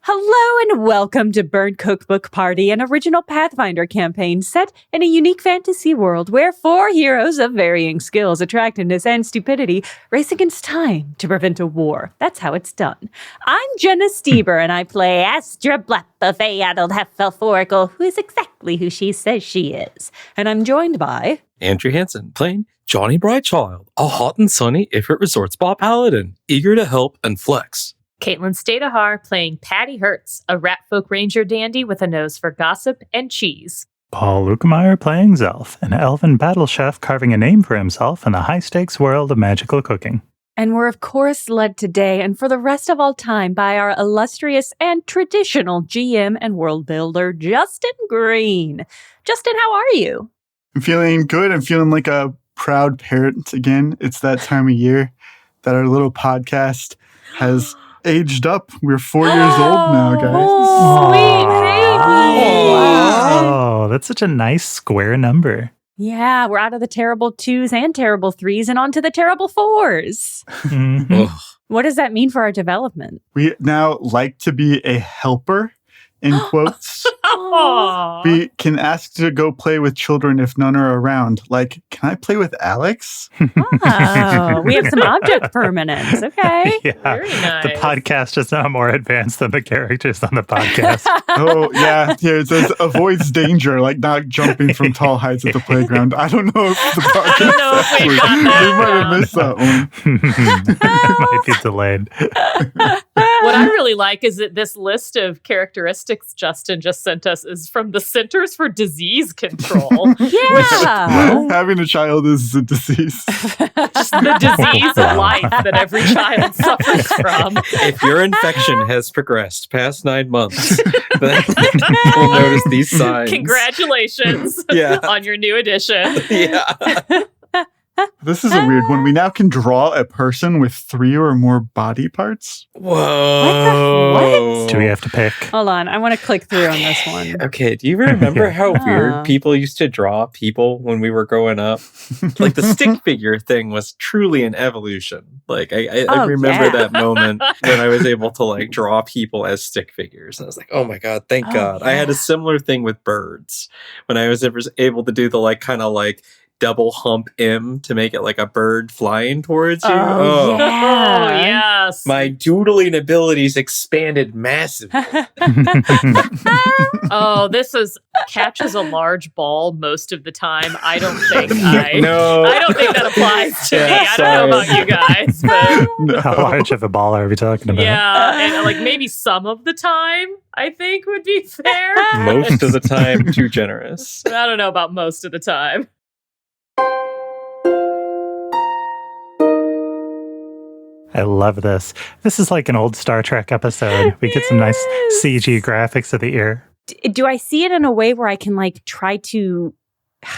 Hello and welcome to Burnt Cookbook Party, an original Pathfinder campaign set in a unique fantasy world where 4 heroes of varying skills, attractiveness, and stupidity race against time to prevent a war. That's how it's done. I'm Jenna Stoeber, and I play Astra Black, a fey-addled half-elf who is exactly who she says she is. And I'm joined by... Andrew Hansen, playing Johnny Brightchild, a hot and sunny Ifrit Resort Spa paladin, eager to help and flex. Caitlin Stayduhar playing Patty Hertz, a ratfolk ranger dandy with a nose for gossip and cheese. Paul Luetkemeyer playing Zelf, an elven battle chef carving a name for himself in the high-stakes world of magical cooking. And we're, of course, led today and for the rest of all time by our illustrious and traditional GM and world builder, Justin Green. Justin, how are you? I'm feeling good. I'm feeling like a proud parent again. It's that time of year that our little podcast has aged up. We're 4 years old now, guys. Oh, sweet baby. Oh, that's such a nice square number. Yeah, we're out of the terrible 2s and terrible 3s and onto the terrible 4s. Mhm. What does that mean for our development? We now like to be a helper, in quotes. Aww. We can ask to go play with children if none are around. Like, can I play with Alex? Oh, we have some object permanence. Okay. Yeah, Very nice. the podcast is now more advanced than the characters on the podcast. Oh, yeah. Here it says avoids danger, like not jumping from tall heights at the playground. I don't know if the podcast don't know if we got we that might have down. missed that one. Might be delayed. What I really like is that this list of characteristics Justin just sent us is from the Centers for Disease Control. Yeah. Having a child is a disease. Just the disease of life that every child suffers from. If your infection has progressed past 9 months, then you'll notice these signs. Congratulations Yeah. on your new addition. Yeah. This is a weird one. We now can draw a person with 3 or more body parts. Whoa. What? Do we have to pick? Hold on. I want to click through on this one. Okay, do you remember how Oh. weird people used to draw people when we were growing up? Like the stick figure thing was truly an evolution. Like I Oh, remember yeah. that moment when I was able to like draw people as stick figures. And I was like, oh my God, thank Oh, God. I had yeah. a similar thing with birds when I was able to do the like kind of like double hump M to make it like a bird flying towards you. Oh, yeah. Oh, yes. My doodling abilities expanded massively. Oh, catches a large ball most of the time. I don't think I don't think that applies to me. Yeah, I don't know about you guys, but No. How large of a ball are we talking about? yeah, and like maybe some of the time I think would be fair. Most of the time, too generous. But I don't know about most of the time. I love this. This is like an old Star Trek episode. We get some nice Yes. CG graphics of the ear. Do I see it in a way where I can like try to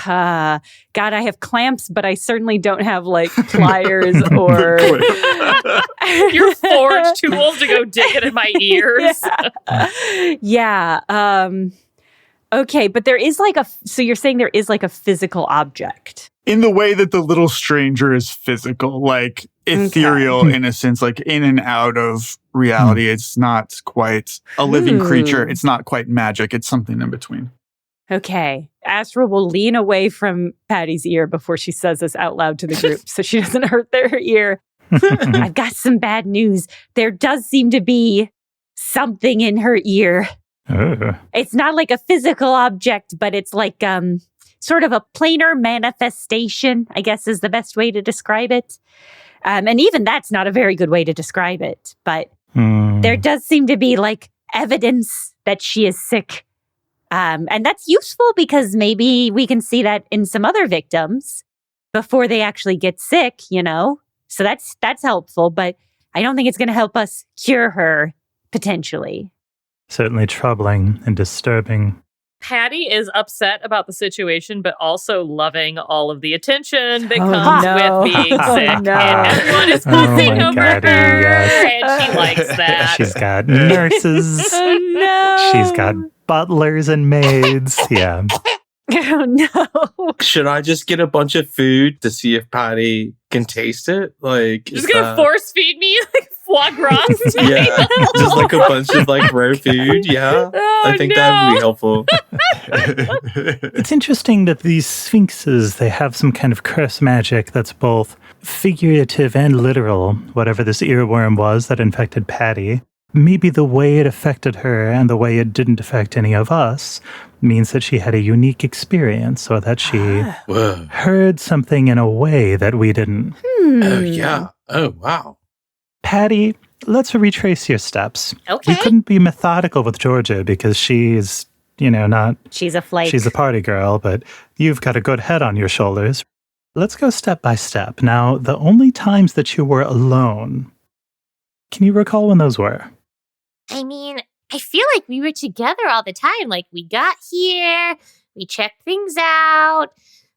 God, I have clamps, but I certainly don't have like pliers or Your forge tools to go dig it in my ears. Yeah. Okay, but there is like so you're saying there is like a physical object. In the way that the little stranger is physical, like ethereal in a sense, like in and out of reality. It's not quite a living creature. It's not quite magic. It's something in between. Okay. Astra will lean away from Patty's ear before she says this out loud to the group so she doesn't hurt their ear. I've got some bad news. There does seem to be something in her ear. Ooh. It's not like a physical object, but it's like sort of a planar manifestation, I guess is the best way to describe it. And even that's not a very good way to describe it. But there does seem to be like evidence that she is sick. And that's useful because maybe we can see that in some other victims before they actually get sick, you know? So that's helpful, but I don't think it's going to help us cure her potentially. Certainly troubling and disturbing. Patty is upset about the situation, but also loving all of the attention that Oh, comes no. with being Oh, sick. no. And everyone is Oh, fussing my over God, her, yes. and she likes that. She's got nurses. Oh, no. She's got butlers and maids. Yeah. Oh, no. Should I just get a bunch of food to see if Patty can taste it? Like, She's gonna force feed me like foie gras. Yeah, just like a bunch of like rare food. Yeah, Oh, I think that would be helpful. It's interesting that these sphinxes, they have some kind of curse magic that's both figurative and literal, whatever this earworm was that infected Patty. Maybe the way it affected her and the way it didn't affect any of us means that she had a unique experience, or that she Whoa. heard something in a way that we didn't. Oh, yeah. Oh, wow. Patty, let's retrace your steps. Okay. We couldn't be methodical with Georgia because she's, not... She's a flake. She's a party girl, but you've got a good head on your shoulders. Let's go step by step. Now, the only times that you were alone, can you recall when those were? I mean, I feel like we were together all the time. Like, we got here, we checked things out,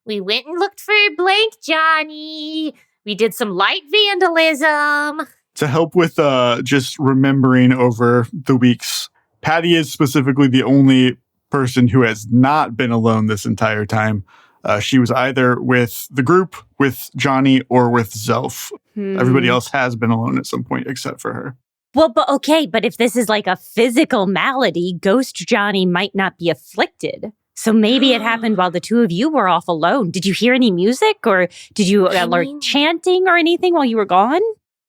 we went and looked for Blankchild, we did some light vandalism. To help with just remembering over the weeks, Patty is specifically the only person who has not been alone this entire time. She was either with the group, with Janni, or with Zelf. Everybody else has been alone at some point except for her. Well, but if this is like a physical malady, Ghost Johnny might not be afflicted. So maybe it happened while the two of you were off alone. Did you hear any music, or did you learn chanting or anything while you were gone?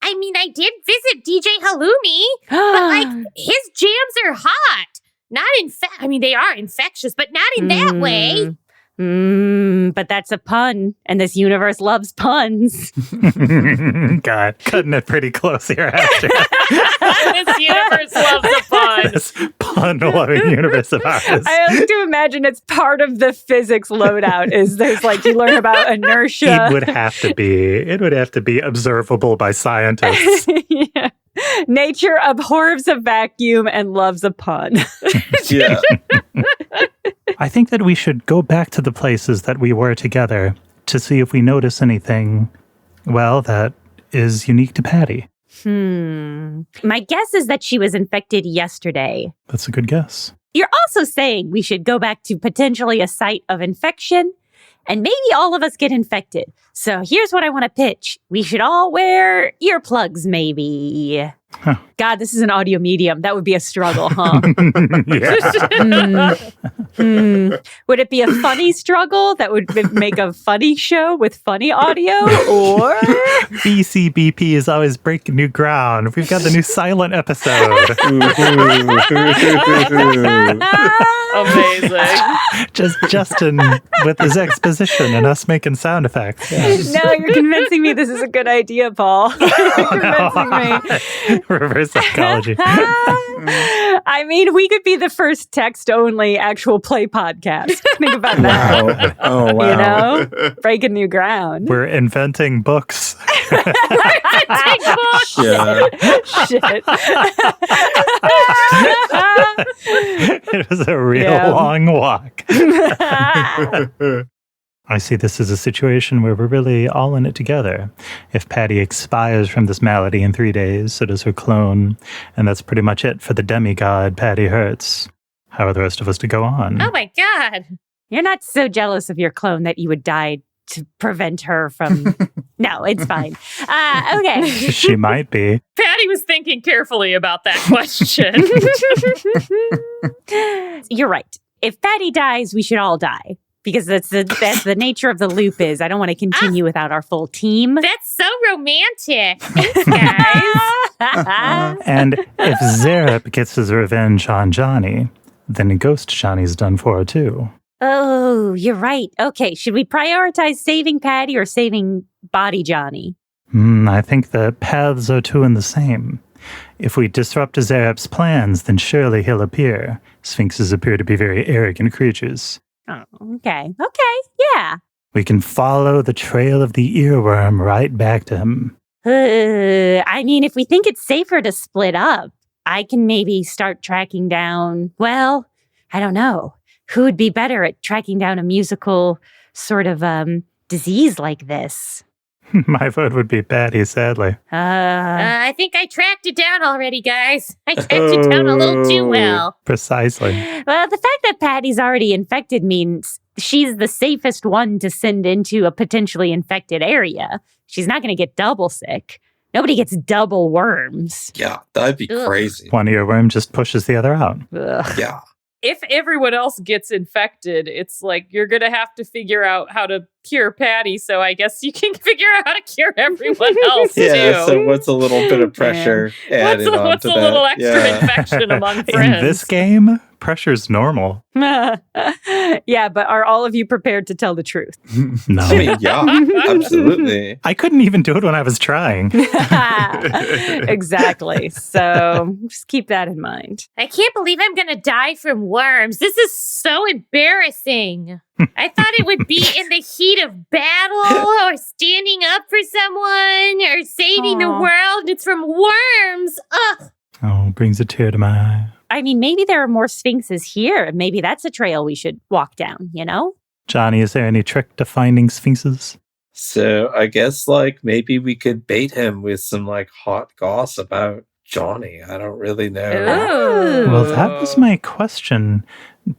I mean, I did visit DJ Halloumi, but like, his jams are hot. Not I mean, they are infectious, but not in that way. But that's a pun, and this universe loves puns. God, cutting it pretty close here, Asher. This universe loves a pun. This pun-loving universe of ours. I like to imagine it's part of the physics loadout. Is there's like you learn about inertia. It would have to be observable by scientists. Yeah. Nature abhors a vacuum and loves a pun. Yeah. I think that we should go back to the places that we were together to see if we notice anything, well, that is unique to Patty. My guess is that she was infected yesterday. That's a good guess. You're also saying we should go back to potentially a site of infection, and maybe all of us get infected. So here's what I want to pitch. We should all wear earplugs, maybe. Huh. God, this is an audio medium. That would be a struggle, huh? Would it be a funny struggle that would make a funny show with funny audio, or? BCBP is always breaking new ground. We've got the new silent episode. Amazing. Just Justin with his exposition and us making sound effects. Yes. No, you're convincing me this is a good idea, Paul. You're convincing me. Reverse psychology. I mean, we could be the first text-only actual play podcast. Think about that. Wow. Oh, wow. You know? Breaking new ground. We're inventing books. Yeah. Shit. It was a real long walk. I see this as a situation where we're really all in it together. If Patty expires from this malady in 3 days, so does her clone, and that's pretty much it for the demigod Patty Hertz. How are the rest of us to go on? Oh my God. You're not so jealous of your clone that you would die to prevent her from... No, it's fine. Okay. She might be. Patty was thinking carefully about that question. You're right. If Patty dies, we should all die. Because that's the nature of the loop is I don't want to continue without our full team. That's so romantic. Thanks, guys. And if Zerep gets his revenge on Johnny, then Ghost Johnny's done for too. Oh, you're right. Okay, should we prioritize saving Patty or saving Body Johnny? I think the paths are two and the same. If we disrupt Zerep's plans, then surely he'll appear. Sphinxes appear to be very arrogant creatures. Oh, okay. Yeah. We can follow the trail of the earworm right back to him. I mean, if we think it's safer to split up, I can maybe start tracking down, well, I don't know. Who would be better at tracking down a musical sort of disease like this? My vote would be Patty, sadly. I think I tracked it down already, guys. I tracked it down a little too well. Precisely. Well, the fact that Patty's already infected means she's the safest one to send into a potentially infected area. She's not going to get double sick. Nobody gets double worms. Yeah, that'd be Ugh. crazy. One earworm just pushes the other out. Ugh. Yeah. If everyone else gets infected, it's like you're going to have to figure out how to cure Patty. So I guess you can figure out how to cure everyone else Yeah, too. so what's a little bit of pressure added onto What's a that? little extra Yeah. infection among friends? In this game, pressure's normal. Yeah, but are all of you prepared to tell the truth? No. I mean, yeah, absolutely. I couldn't even do it when I was trying. Exactly. So just keep that in mind. I can't believe I'm going to die from worms. This is so embarrassing. I thought it would be in the heat of battle or standing up for someone or saving the Aw. world. It's from worms. Ugh. Oh, brings a tear to my eye. I mean, maybe there are more sphinxes here. Maybe that's a trail we should walk down, you know? Johnny, is there any trick to finding sphinxes? So I guess like maybe we could bait him with some like hot goss about Johnny. I don't really know. Ooh. Well, that was my question.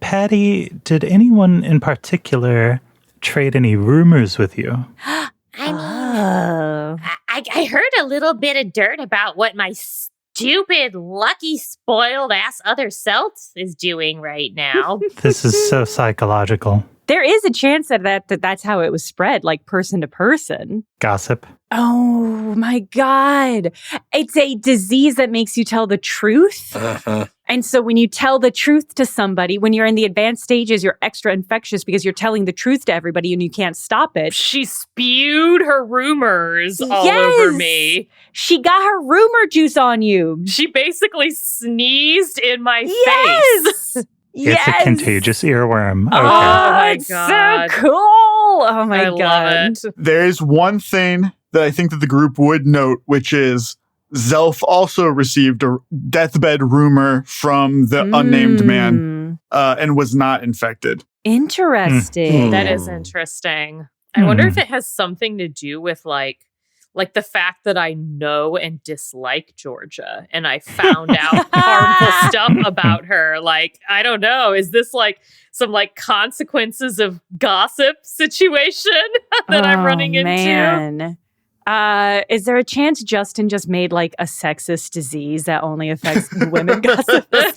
Patty, did anyone in particular trade any rumors with you? I mean, Oh. I heard a little bit of dirt about what my stupid, lucky, spoiled ass other self is doing right now. This is so psychological. There is a chance that's how it was spread, like person to person. Gossip. Oh my God. It's a disease that makes you tell the truth. Uh-huh. And so when you tell the truth to somebody, when you're in the advanced stages, you're extra infectious because you're telling the truth to everybody and you can't stop it. She spewed her rumors all Yes! over me. She got her rumor juice on you. She basically sneezed in my face. Yes. It's a contagious earworm. Okay. Oh, my it's God. so cool. Oh my I God. love it. There's one thing that I think that the group would note, which is Zelf also received a deathbed rumor from the unnamed man and was not infected. Interesting. That is interesting. I wonder if it has something to do with like the fact that I know and dislike Georgia and I found out harmful stuff about her. Like, I don't know. Is this like some like consequences of gossip situation that I'm running into? Man. Is there a chance Justin just made like a sexist disease that only affects women gossipers?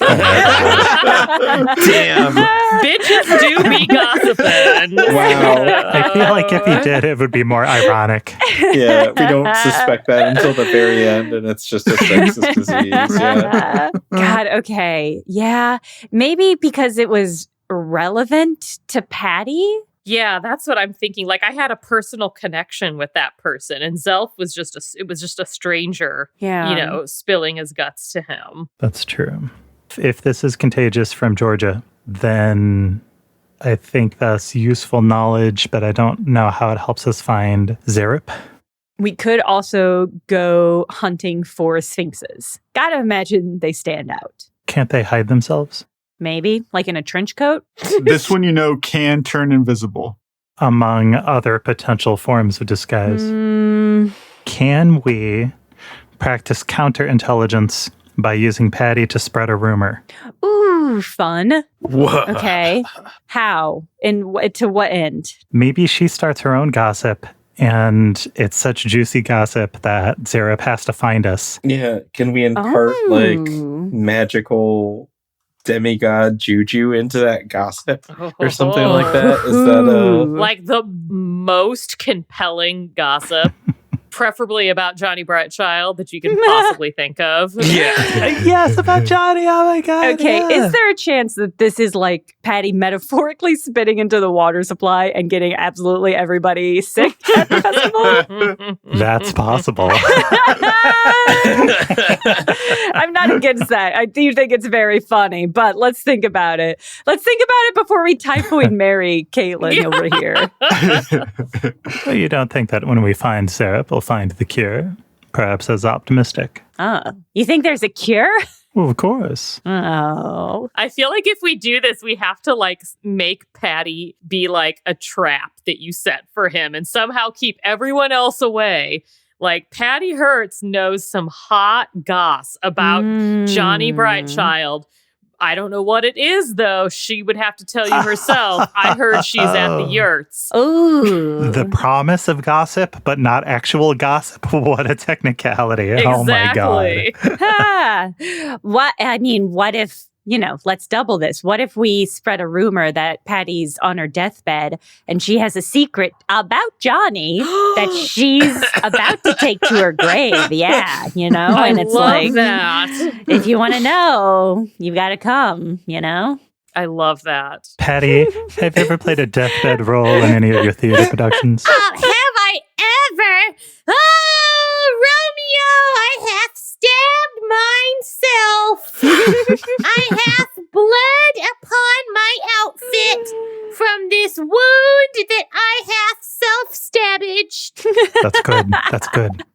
Damn. Bitches do be gossiping. Wow. I feel like if he did, it would be more ironic. Yeah, we don't suspect that until the very end, and it's just a sexist disease. Yeah. God, okay. Yeah. Maybe because it was relevant to Patty? Yeah, that's what I'm thinking. Like I had a personal connection with that person, and Zelf was just a stranger, Yeah. you know, spilling his guts to him. That's true. If this is contagious from Georgia, then I think that's useful knowledge, but I don't know how it helps us find Zerup. We could also go hunting for sphinxes. Gotta imagine they stand out. Can't they hide themselves? Maybe, like in a trench coat. This one, you know, can turn invisible. Among other potential forms of disguise. Mm, Can we practice counterintelligence by using Patty to spread a rumor? ooh, fun. Whoa. Okay. How? And to what end? Maybe she starts her own gossip, and it's such juicy gossip that Zerup has to find us. Yeah. Can we impart like Oh. magical demigod juju into that gossip or something like that? Is that Ooh. Like the most compelling gossip, preferably about Johnny Brightchild that you can possibly think of. Yes, about Johnny. Oh my God. Okay, yeah. is there a chance that this is like Patty metaphorically spitting into the water supply and getting absolutely everybody sick at the festival? That's possible. I'm not against that. I do think it's very funny, but let's think about it. Let's think about it before we typhoid Mary Caitlin over here. Well, you don't think that when we find Zerup, we'll find the cure? Perhaps as optimistic. You think there's a cure? Well, of course. Oh. I feel like if we do this, we have to like make Patty be like a trap that you set for him and somehow keep everyone else away. Like Patty Hertz knows some hot goss about Johnny Brightchild. I don't know what it is, though. She would have to tell you herself. I heard she's at the yurts. Ooh. The promise of gossip, but not actual gossip. What a technicality. Exactly. Oh my God. What if, let's double this. What if we spread a rumor that Patty's on her deathbed and she has a secret about Janni that she's about to take to her grave? Yeah, and it's love that. If you want to know, you've got to come, I love that. Patty, have you ever played a deathbed role in any of your theater productions? Have I ever? Oh, Romeo, I hath stabbed myself. I hath blood upon my outfit from this wound that I hath self-stabbaged. That's good. That's good.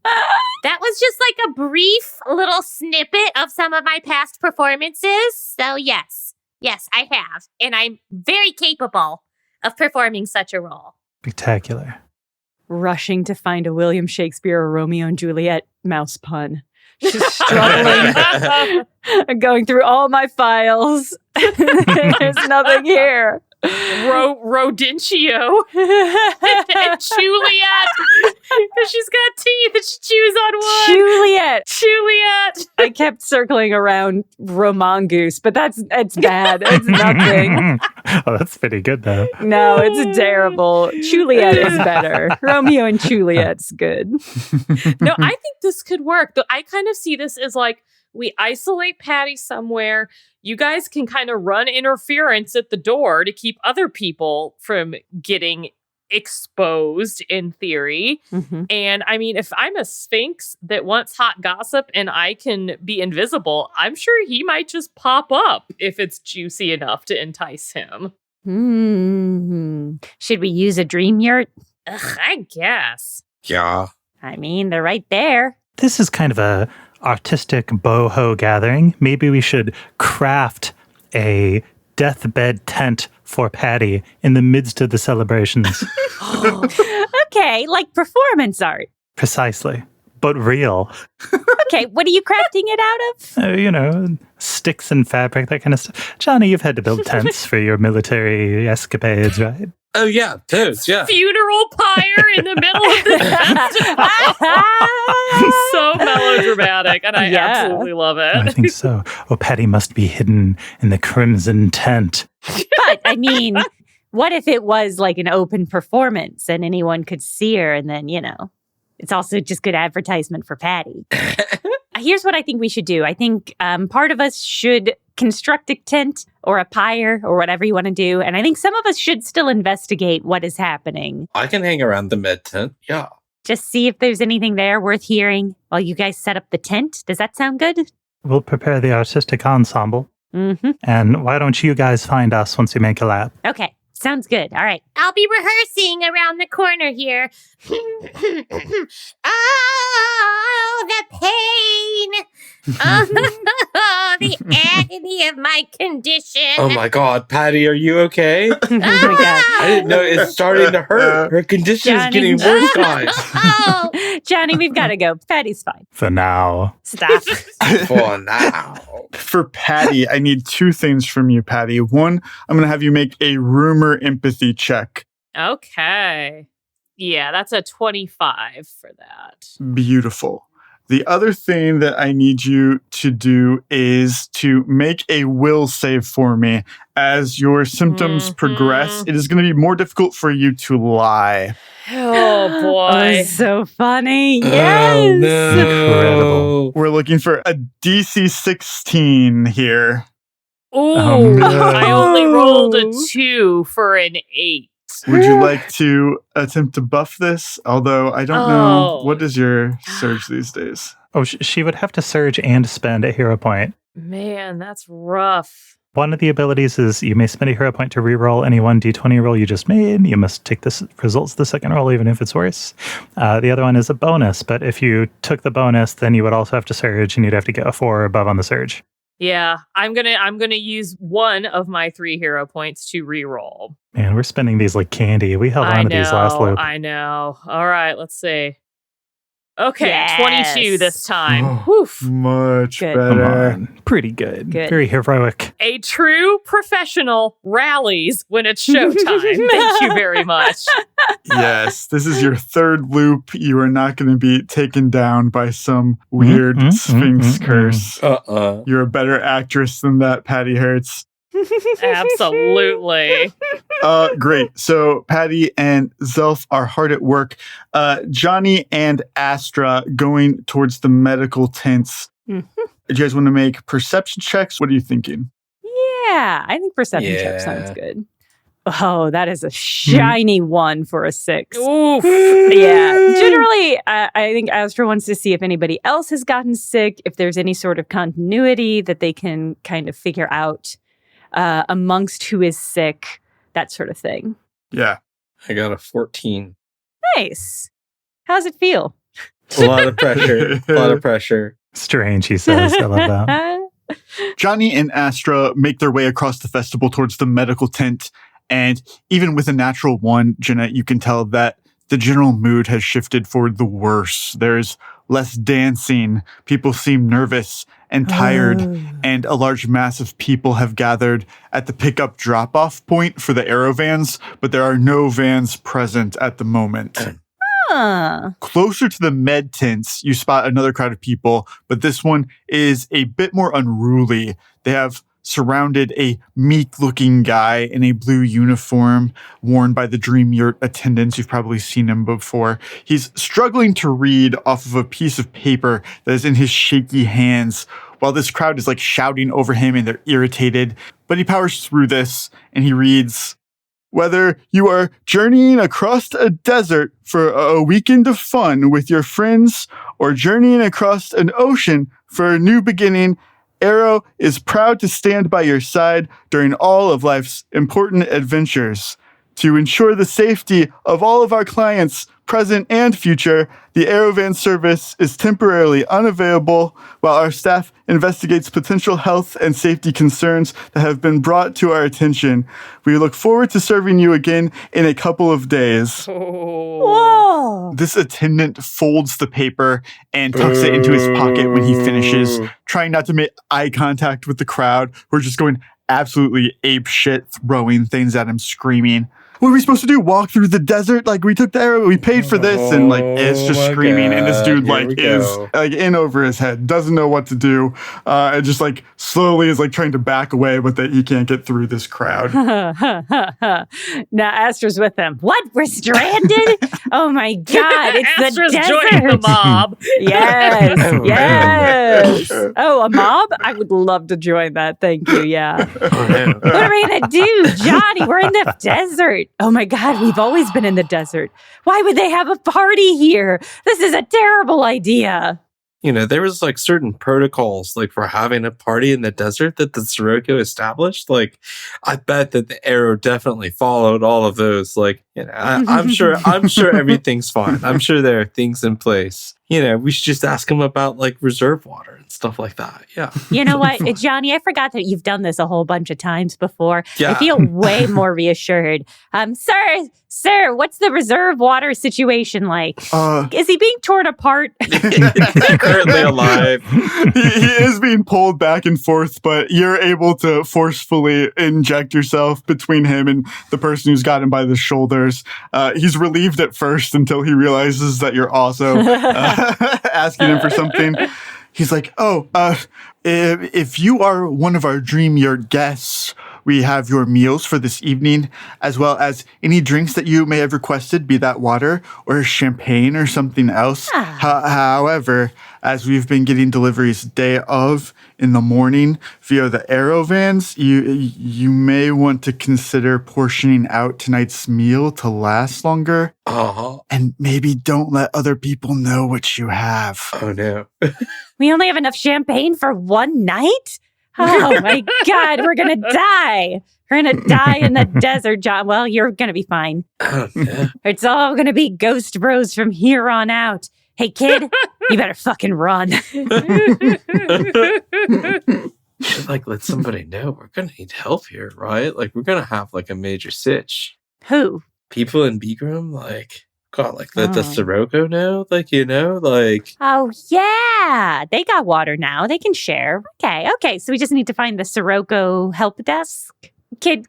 That was just like a brief little snippet of some of my past performances. So yes, I have. And I'm very capable of performing such a role. Spectacular. Rushing to find a William Shakespeare or Romeo and Juliet mouse pun. Just struggling. Going through all my files. There's nothing here. Rodentio and Chewliet, because she's got teeth that she chews on wood. Chewliet. I kept circling around Romongoose, but it's bad. It's nothing. Oh, that's pretty good though. No, it's terrible. Chewliet is better. Romeo and Juliet's good. No, I think this could work. I kind of see this as like, we isolate Patty somewhere. You guys can kind of run interference at the door to keep other people from getting exposed, in theory. Mm-hmm. And I mean, if I'm a Sphinx that wants hot gossip and I can be invisible, I'm sure he might just pop up if it's juicy enough to entice him. Mm-hmm. Should we use a dream yurt? Ugh, I guess. Yeah. I mean, they're right there. This is kind of a artistic boho gathering. Maybe we should craft a deathbed tent for Patty in the midst of the celebrations. Okay, like performance art. Precisely, but real. Okay, what are you crafting it out of? Sticks and fabric, that kind of stuff. Janni, you've had to build tents for your military escapades, right? Oh, yeah. Toads, yeah. Funeral pyre in the middle of this festival. So melodramatic, and I absolutely love it. I think so. Oh, Patty must be hidden in the crimson tent. But, I mean, what if it was like an open performance and anyone could see her and then, it's also just good advertisement for Patty. Here's what I think we should do. I think part of us should construct a tent or a pyre or whatever you want to do. And I think some of us should still investigate what is happening. I can hang around the med tent. Yeah. Just see if there's anything there worth hearing while you guys set up the tent. Does that sound good? We'll prepare the artistic ensemble. Mm-hmm. And why don't you guys find us once you make a lap? Okay. Sounds good. All right. I'll be rehearsing around the corner here. Oh, the pain. Oh, the agony of my condition. Oh my God, Patty, are you okay? Oh my God. I didn't know it's starting to hurt. Her condition is Janni. getting worse, guys. Oh, Janni, we've got to go. Patty's fine. For now. Stop. For now. For Patty, I need two things from you, Patty. One, I'm going to have you make a rumor empathy check. Okay. Yeah, that's a 25 for that. Beautiful. The other thing that I need you to do is to make a will save for me. As your symptoms progress, it is going to be more difficult for you to lie. Oh, boy. Oh, so funny. Yes. Oh, no. Incredible. We're looking for a DC 16 here. Ooh, Oh, no. I only rolled a 2 for an 8. Would you like to attempt to buff this? Although I don't know. Oh. What is your surge these days? Oh, she would have to surge and spend a hero point. Man, that's rough. One of the abilities is you may spend a hero point to reroll any 1d20 roll you just made. You must take the results of the second roll, even if it's worse. The other one is a bonus, but if you took the bonus, then you would also have to surge, and you'd have to get a 4 or above on the surge. Yeah, I'm gonna use one of my 3 hero points to reroll. Man, we're spending these like candy. We held I on to these last loop. I know. All right, let's see. Okay, Yes. 22 this time. Oh, much Good. Come better. on. Pretty good. Good. Very heroic. A true professional rallies when it's showtime. Thank you very much. Yes, this is your third loop. You are not going to be taken down by some weird Sphinx curse. You're a better actress than that, Patty Hertz. Absolutely. Great. So Patty and Zelf are hard at work. Janni and Astra going towards the medical tents. Mhm. Do you guys want to make perception checks? What are you thinking? Yeah, I think perception check Yeah. sounds good. Oh, that is a shiny 1 for a 6. Oof. Yeah, generally, I think Astra wants to see if anybody else has gotten sick, if there's any sort of continuity that they can kind of figure out amongst who is sick, that sort of thing. Yeah. I got a 14. Nice. How's it feel? A lot of pressure. A lot of pressure. Strange, he says. I love that. Janni and Astra make their way across the festival towards the medical tent. And even with a natural 1, Jenna, you can tell that the general mood has shifted for the worse. There's less dancing. People seem nervous and tired. And a large mass of people have gathered at the pickup drop-off point for the aero vans, but there are no vans present at the moment. Huh. Closer to the med tents, you spot another crowd of people, but this one is a bit more unruly. They have surrounded a meek-looking guy in a blue uniform worn by the Dream Yurt attendants. You've probably seen him before. He's struggling to read off of a piece of paper that is in his shaky hands, while this crowd is like shouting over him and they're irritated. But he powers through this and he reads, "Whether you are journeying across a desert for a weekend of fun with your friends or journeying across an ocean for a new beginning, Arrow is proud to stand by your side during all of life's important adventures. To ensure the safety of all of our clients, present and future, the Aerovan service is temporarily unavailable while our staff investigates potential health and safety concerns that have been brought to our attention. We look forward to serving you again in a couple of days." Whoa. This attendant folds the paper and tucks it into his pocket when he finishes, trying not to make eye contact with the crowd, who are just going absolutely ape shit, throwing things at him, screaming. "What are we supposed to do? Walk through the desert? Like, we took the arrow, we paid for this," and like it's just my screaming, and this God, dude here like we is go. like in over his head, doesn't know what to do, and just like slowly is like trying to back away, but that he can't get through this crowd. Now Astra's with them. What? We're stranded? Oh my God! It's Astra's the joining the desert. mob. Yes, Oh, yes. Oh, a mob? I would love to join that. Thank you. Yeah. Oh, no. What are we gonna do, Johnny? We're in the desert. Oh my God, we've always been in the desert. Why would they have a party here? This is a terrible idea. You know, there was like certain protocols like for having a party in the desert that the Sirocco established. Like, I bet that the Arrow definitely followed all of those. Like, you know, I'm sure everything's fine. I'm sure there are things in place. You know, we should just ask them about like reserve water and stuff like that. Yeah. You know what, Johnny? I forgot that you've done this a whole bunch of times before. Yeah. I feel way more reassured. Sir, what's the reserve water situation like? Is he being torn apart? Currently alive. He is being pulled back and forth, but you're able to forcefully inject yourself between him and the person who's got him by the shoulders. He's relieved at first until he realizes that you're also asking him for something. He's like, if you are one of our Dream Yurt guests, we have your meals for this evening, as well as any drinks that you may have requested, be that water or champagne or something else. However, as we've been getting deliveries day of in the morning via the Aero vans, you may want to consider portioning out tonight's meal to last longer. And maybe don't let other people know what you have. Oh no. We only have enough champagne for one night? Oh my God, we're gonna die. We're gonna die in the desert, John. Well, you're gonna be fine. Oh, no. It's all gonna be Ghost Bros from here on out. Hey, kid, you better fucking run. Should like let somebody know we're gonna need help here, right? Like we're gonna have like a major sitch. Who? People in Begram, like God, like the Sirocco now? Like, you know, like... Oh, yeah. They got water now. They can share. Okay. So we just need to find the Sirocco help desk. Kid,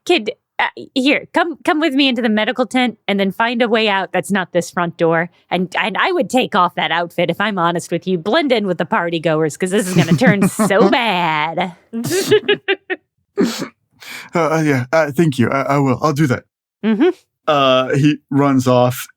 here, come with me into the medical tent and then find a way out that's not this front door. And I would take off that outfit, if I'm honest with you. Blend in with the party goers, because this is going to turn so bad. Thank you. I will. I'll do that. Mm-hmm. He runs off,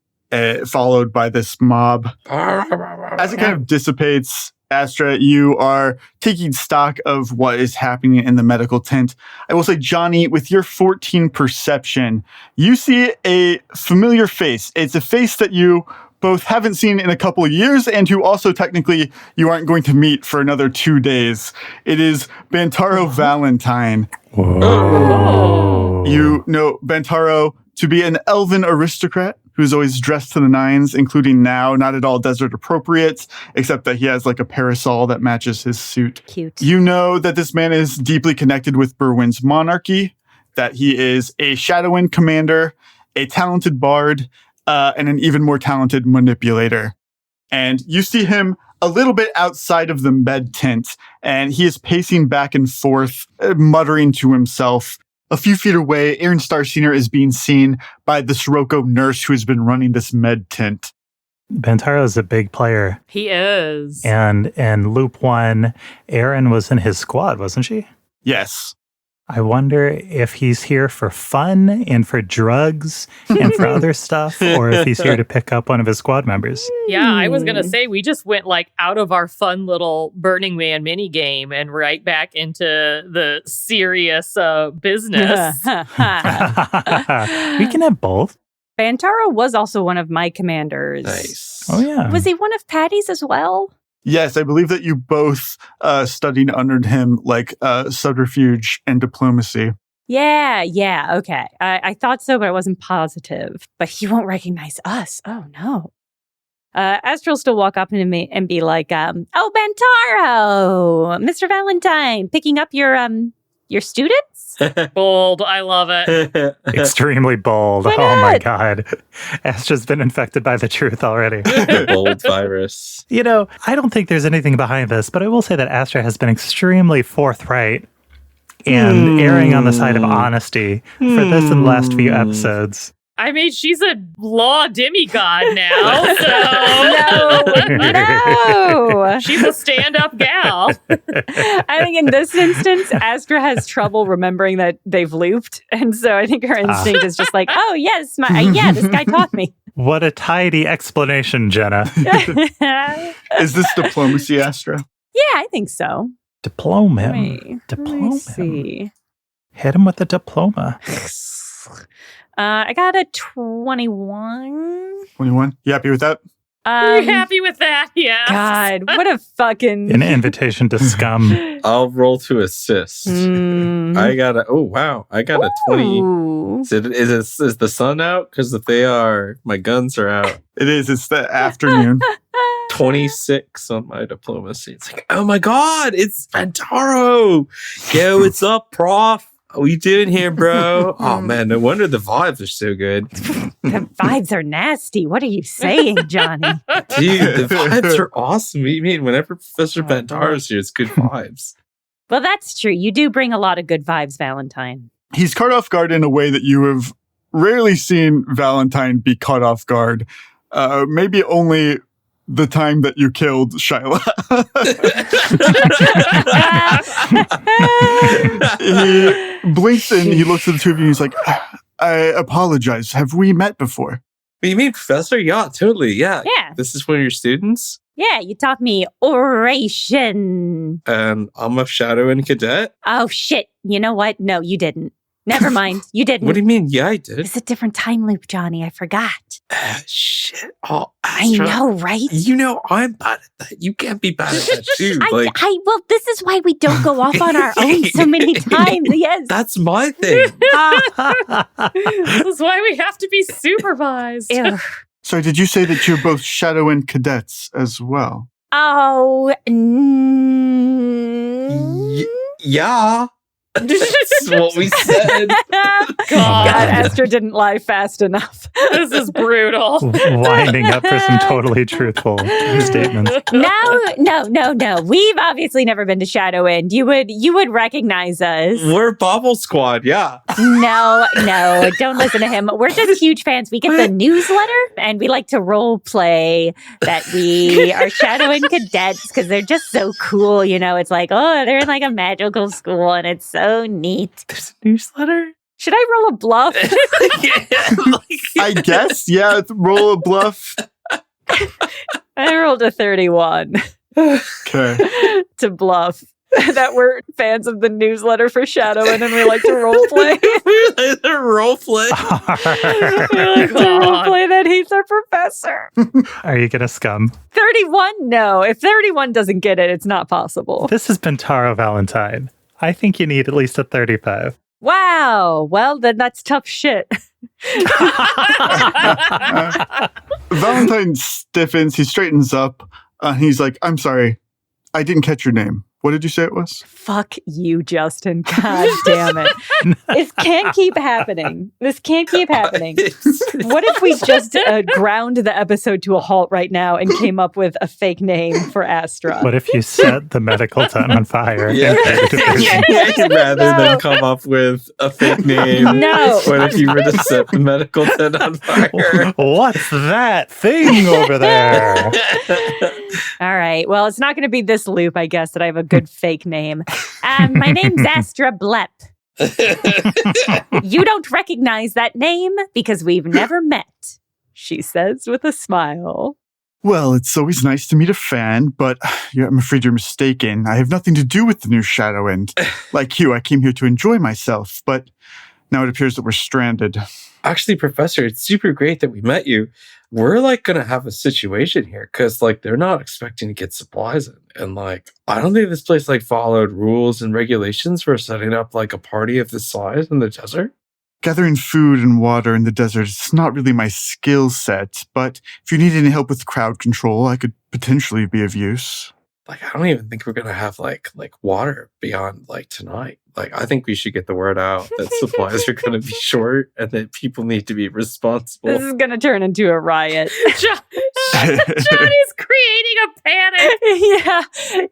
followed by this mob. As it kind of dissipates, Astra, you are taking stock of what is happening in the medical tent. I will say, Janni, with your 14 perception, you see a familiar face. It's a face that you both haven't seen in a couple of years and who also technically you aren't going to meet for another 2 days. It is Bantaro Valentine. Whoa. You know Bantaro to be an elven aristocrat who's always dressed to the nines, including now, not at all desert appropriate, except that he has like a parasol that matches his suit. Cute. You know that this man is deeply connected with Berwyn's monarchy, that he is a Shadowwind commander, a talented bard, and an even more talented manipulator. And you see him a little bit outside of the med tent, and he is pacing back and forth, muttering to himself. A few feet away, Aaron Star Sr. is being seen by the Sirocco nurse who has been running this med tent. Bantaro is a big player. He is. And in Loop 1, Aaron was in his squad, wasn't she? Yes. I wonder if he's here for fun and for drugs and for other stuff, or if he's here to pick up one of his squad members. Yeah, I was going to say, we just went like out of our fun little Burning Man mini game and right back into the serious business. We can have both. Bantaro was also one of my commanders. Nice. Oh, yeah. Was he one of Patty's as well? Yes, I believe that you both studied under him, like subterfuge and diplomacy. Yeah, okay. I thought so, but I wasn't positive. But he won't recognize us. Oh, no. Astra will still walk up to me and be like, oh, Bantaro, Mr. Valentine, picking up your students? Bold. I love it. Extremely bold. Why Oh, my not? God. Astra's been infected by the truth already. The bold virus. You know, I don't think there's anything behind this, but I will say that Astra has been extremely forthright and erring on the side of honesty for this and the last few episodes. I mean, she's a law demigod now, so No. she's a stand-up gal. I think in this instance, Astra has trouble remembering that they've looped. And so I think her instinct is just like, oh, yes, this guy taught me. What a tidy explanation, Jenna. Is this diplomacy, Astra? Yeah, I think so. Diploma Let him. me see. Hit him with a diploma. I got a 21. 21? You happy with that? Are you happy with that? Yeah. God, what a fucking... An invitation to scum. I'll roll to assist. I got a 20. Ooh. Is the sun out? Because if they are, my guns are out. It is. It's the afternoon. 26 on my diplomacy. It's like, oh my God, it's Bantaro. Yo, what's up, prof? What you doing here, bro? Oh man, no wonder the vibes are so good. The vibes are nasty. What are you saying, Johnny? Dude, the vibes are awesome. What do you mean? Whenever Professor Bantaro's here, it's good vibes. Well, that's true. You do bring a lot of good vibes, Valentine. He's caught off guard in a way that you have rarely seen Valentine be caught off guard. Maybe only the time that you killed Shyla. He blinks and he looks at the two of you and he's like, I apologize. Have we met before? What do you mean, Professor? Yeah, totally. Yeah. Yeah. This is one of your students? Yeah, you taught me oration. And I'm a Shadowwind cadet? Oh, shit. You know what? No, you didn't. Never mind. You didn't. What do you mean? Yeah, I did. It's a different time loop, Johnny. I forgot. Shit. Oh, I Astra, know, right? You know I'm bad at that. You can't be bad at that too. Well, this is why we don't go off on our own so many times. Yes. That's my thing. This is why we have to be supervised. Ew. So did you say that you're both Shadowwind cadets as well? Oh. Yeah. That's what we said. God, Astra didn't lie fast enough. This is brutal. Winding up for some totally truthful statements. No. We've obviously never been to Shadow End. You would recognize us. We're Bobble Squad, yeah. No, don't listen to him. We're just huge fans. We get the newsletter, and we like to role play that we are Shadow End cadets because they're just so cool. You know, it's like, oh, they're in like a magical school, and it's so neat. There's a newsletter? Should I roll a bluff? I guess, yeah, roll a bluff. I rolled a 31 Okay. to bluff that we're fans of the newsletter for Shadow End, and we like to role play. Role play. We like to role play that he's our professor. Are you gonna scum? 31? No. If 31 doesn't get it, it's not possible. This has been Taro Valentine. I think you need at least a 35. Wow. Well, then that's tough shit. Valentine stiffens. He straightens up. He's like, I'm sorry. I didn't catch your name. What did you say it was? Fuck you, Justin. God damn it. This can't keep happening. What if we just ground the episode to a halt right now and came up with a fake name for Astra? What if you set the medical tent on fire? Yeah. Rather than come up with a fake name. No. What if you were to set the medical tent on fire? What's that thing over there? All right. Well, it's not going to be this loop, I guess, that I have a good fake name. My name's Astra Blep. You don't recognize that name because we've never met, she says with a smile. Well, it's always nice to meet a fan, but I'm afraid you're mistaken. I have nothing to do with the new Shadow End. Like you, I came here to enjoy myself, but now it appears that we're stranded. Actually, Professor, it's super great that we met you. We're like going to have a situation here because like they're not expecting to get supplies in. And like, I don't think this place like followed rules and regulations for setting up like a party of this size in the desert. Gathering food and water in the desert is not really my skill set, but if you need any help with crowd control, I could potentially be of use. Like, I don't even think we're going to have like water beyond like tonight. Like, I think we should get the word out that supplies are going to be short and that people need to be responsible. This is going to turn into a riot. Johnny's creating a panic.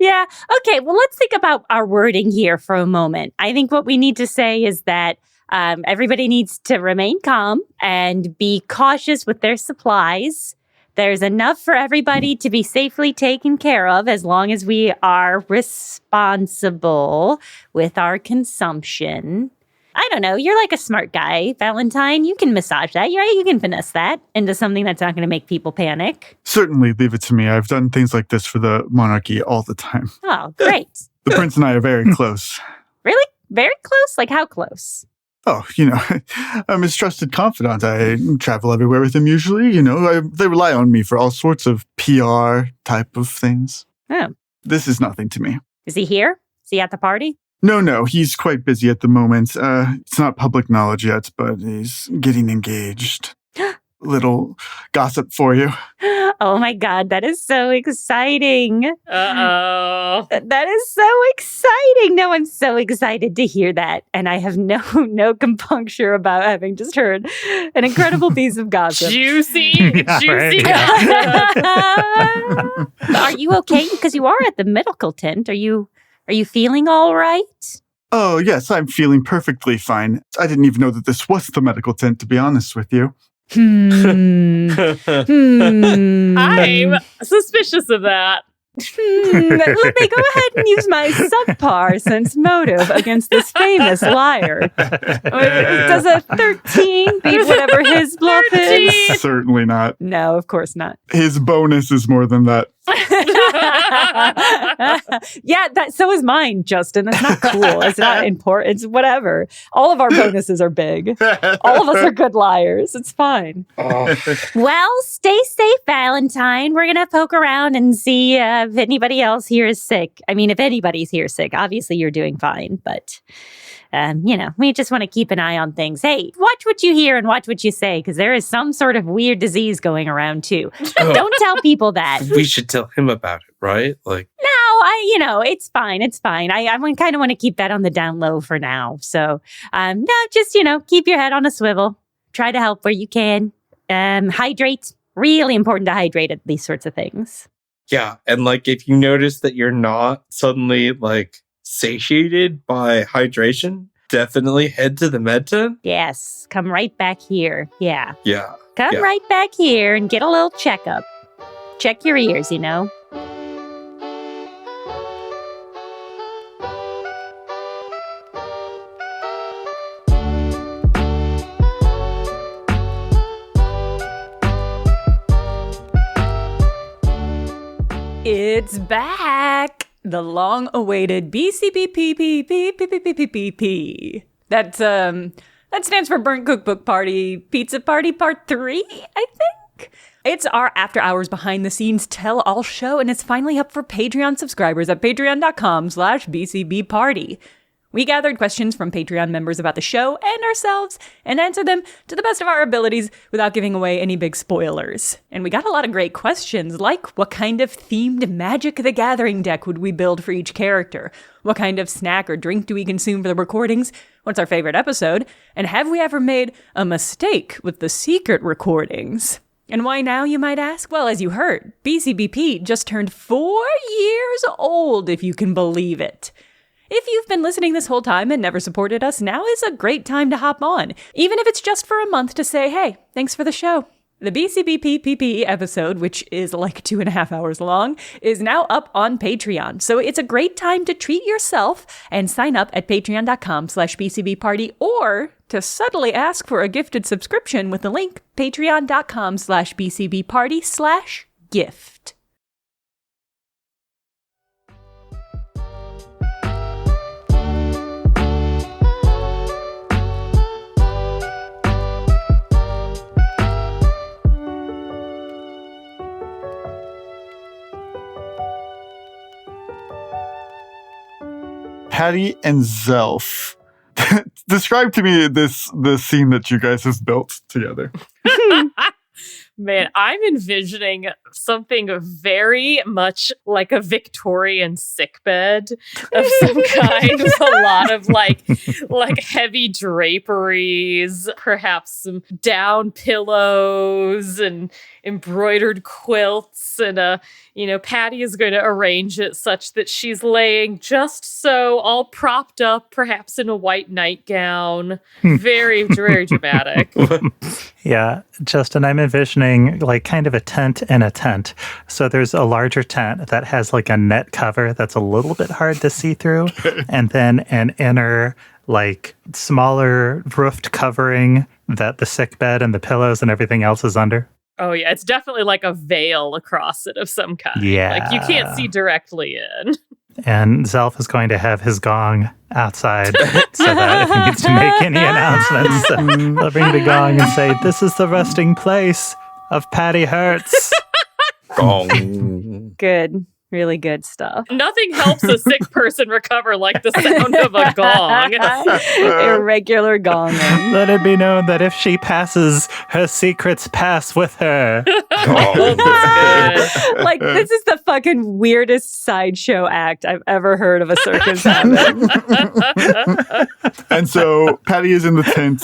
Yeah. Okay, well, let's think about our wording here for a moment. I think what we need to say is that everybody needs to remain calm and be cautious with their supplies. There's enough for everybody to be safely taken care of as long as we are responsible with our consumption. I don't know. You're like a smart guy, Valentine. You can massage that. Right? You can finesse that into something that's not going to make people panic. Certainly, leave it to me. I've done things like this for the monarchy all the time. Oh, great. The prince and I are very close. Really? Very close? Like how close? Oh, I'm his trusted confidant. I travel everywhere with him usually. They rely on me for all sorts of PR type of things. Oh. This is nothing to me. Is he here? Is he at the party? No, he's quite busy at the moment. It's not public knowledge yet, but he's getting engaged. Little gossip for you. Oh my God, that is so exciting. Uh-oh. That is so exciting. No, I'm so excited to hear that. And I have no compunction about having just heard an incredible piece of gossip. Juicy right. gossip. Are you okay? Because you are at the medical tent. Are you feeling all right? Oh, yes, I'm feeling perfectly fine. I didn't even know that this was the medical tent, to be honest with you. I'm suspicious of that. Let me go ahead and use my subpar sense motive against this famous liar. Does a 13 beat whatever his bluff is? Certainly not. No, of course not. His bonus is more than that. Yeah, so is mine, Justin. That's not cool. It's not important. It's whatever. All of our bonuses are big. All of us are good liars. It's fine. Oh. Well, stay safe, Valentine. We're going to poke around and see if anybody else here is sick. I mean, if anybody's here sick, obviously you're doing fine, but we just want to keep an eye on things. Hey, watch what you hear and watch what you say, because there is some sort of weird disease going around too. Don't tell people that. We should tell him about it, right? Like, No, it's fine. It's fine. I kind of want to keep that on the down low for now. So, no, just, keep your head on a swivel. Try to help where you can. Hydrate. Really important to hydrate at these sorts of things. Yeah. And like, if you notice that you're not suddenly like satiated by hydration, definitely head to the med tent. Yes. Come right back here. Yeah. Yeah. Come right back here and get a little checkup. Check your ears, It's back! The long-awaited BCBP. That stands for Burnt Cookbook Party Pizza Party Part 3, I think? It's our after-hours behind-the-scenes tell-all show, and it's finally up for Patreon subscribers at patreon.com/BCBparty. We gathered questions from Patreon members about the show and ourselves and answered them to the best of our abilities without giving away any big spoilers. And we got a lot of great questions, like what kind of themed Magic the Gathering deck would we build for each character? What kind of snack or drink do we consume for the recordings? What's our favorite episode? And have we ever made a mistake with the secret recordings? And why now, you might ask? Well, as you heard, BCBP just turned 4 years old, if you can believe it. If you've been listening this whole time and never supported us, now is a great time to hop on, even if it's just for a month to say, hey, thanks for the show. The BCBP PPE episode, which is like 2.5 hours long, is now up on Patreon. So it's a great time to treat yourself and sign up at patreon.com/BCBparty or to subtly ask for a gifted subscription with the link patreon.com/BCBparty/gift. Patty and Zelf. Describe to me the scene that you guys have built together. Man, I'm envisioning something very much like a Victorian sickbed of some kind, with a lot of like heavy draperies, perhaps some down pillows and embroidered quilts, and Patty is going to arrange it such that she's laying just so, all propped up, perhaps in a white nightgown. Very, very dramatic. Yeah, Justin, I'm envisioning like kind of a tent in a tent. So there's a larger tent that has like a net cover that's a little bit hard to see through, and then an inner, like smaller roofed covering that the sick bed and the pillows and everything else is under. Oh, yeah. It's definitely like a veil across it of some kind. Yeah. Like you can't see directly in. And Zelf is going to have his gong outside so that if he needs to make any announcements, they'll ring the gong and say, "This is the resting place of Patty Hertz." Gong. Good. Really good stuff. Nothing helps a sick person recover like the sound of a gong. Irregular gonging. Let it be known that if she passes, her secrets pass with her. Oh, that's good. Like, this is the fucking weirdest sideshow act I've ever heard of a circus having. And so Patty is in the tent.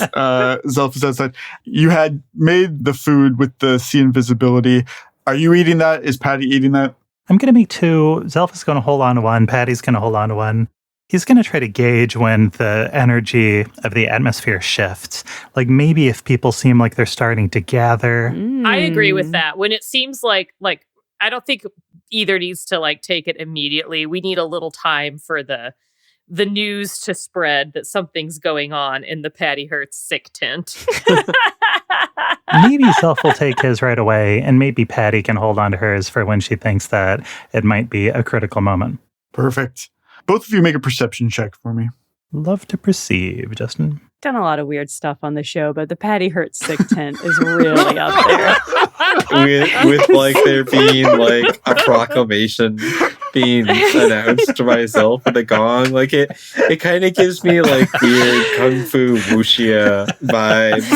Zelf is outside. You had made the food with the sea invisibility. Are you eating that? Is Patty eating that? I'm going to make two. Zelf is going to hold on to one. Patty's going to hold on to one. He's going to try to gauge when the energy of the atmosphere shifts. Like maybe if people seem like they're starting to gather. I agree with that. When it seems like I don't think either needs to like take it immediately. We need a little time for the news to spread that something's going on in the Patty Hertz sick tent. Maybe Zelf will take his right away, and maybe Patty can hold on to hers for when she thinks that it might be a critical moment. Perfect. Both of you make a perception check for me. Love to perceive, Justin. Done a lot of weird stuff on the show, but the Patty Hertz sick tent is really up there. with like there being like a proclamation being announced to myself with a gong. Like it kind of gives me like weird kung fu wuxia vibes.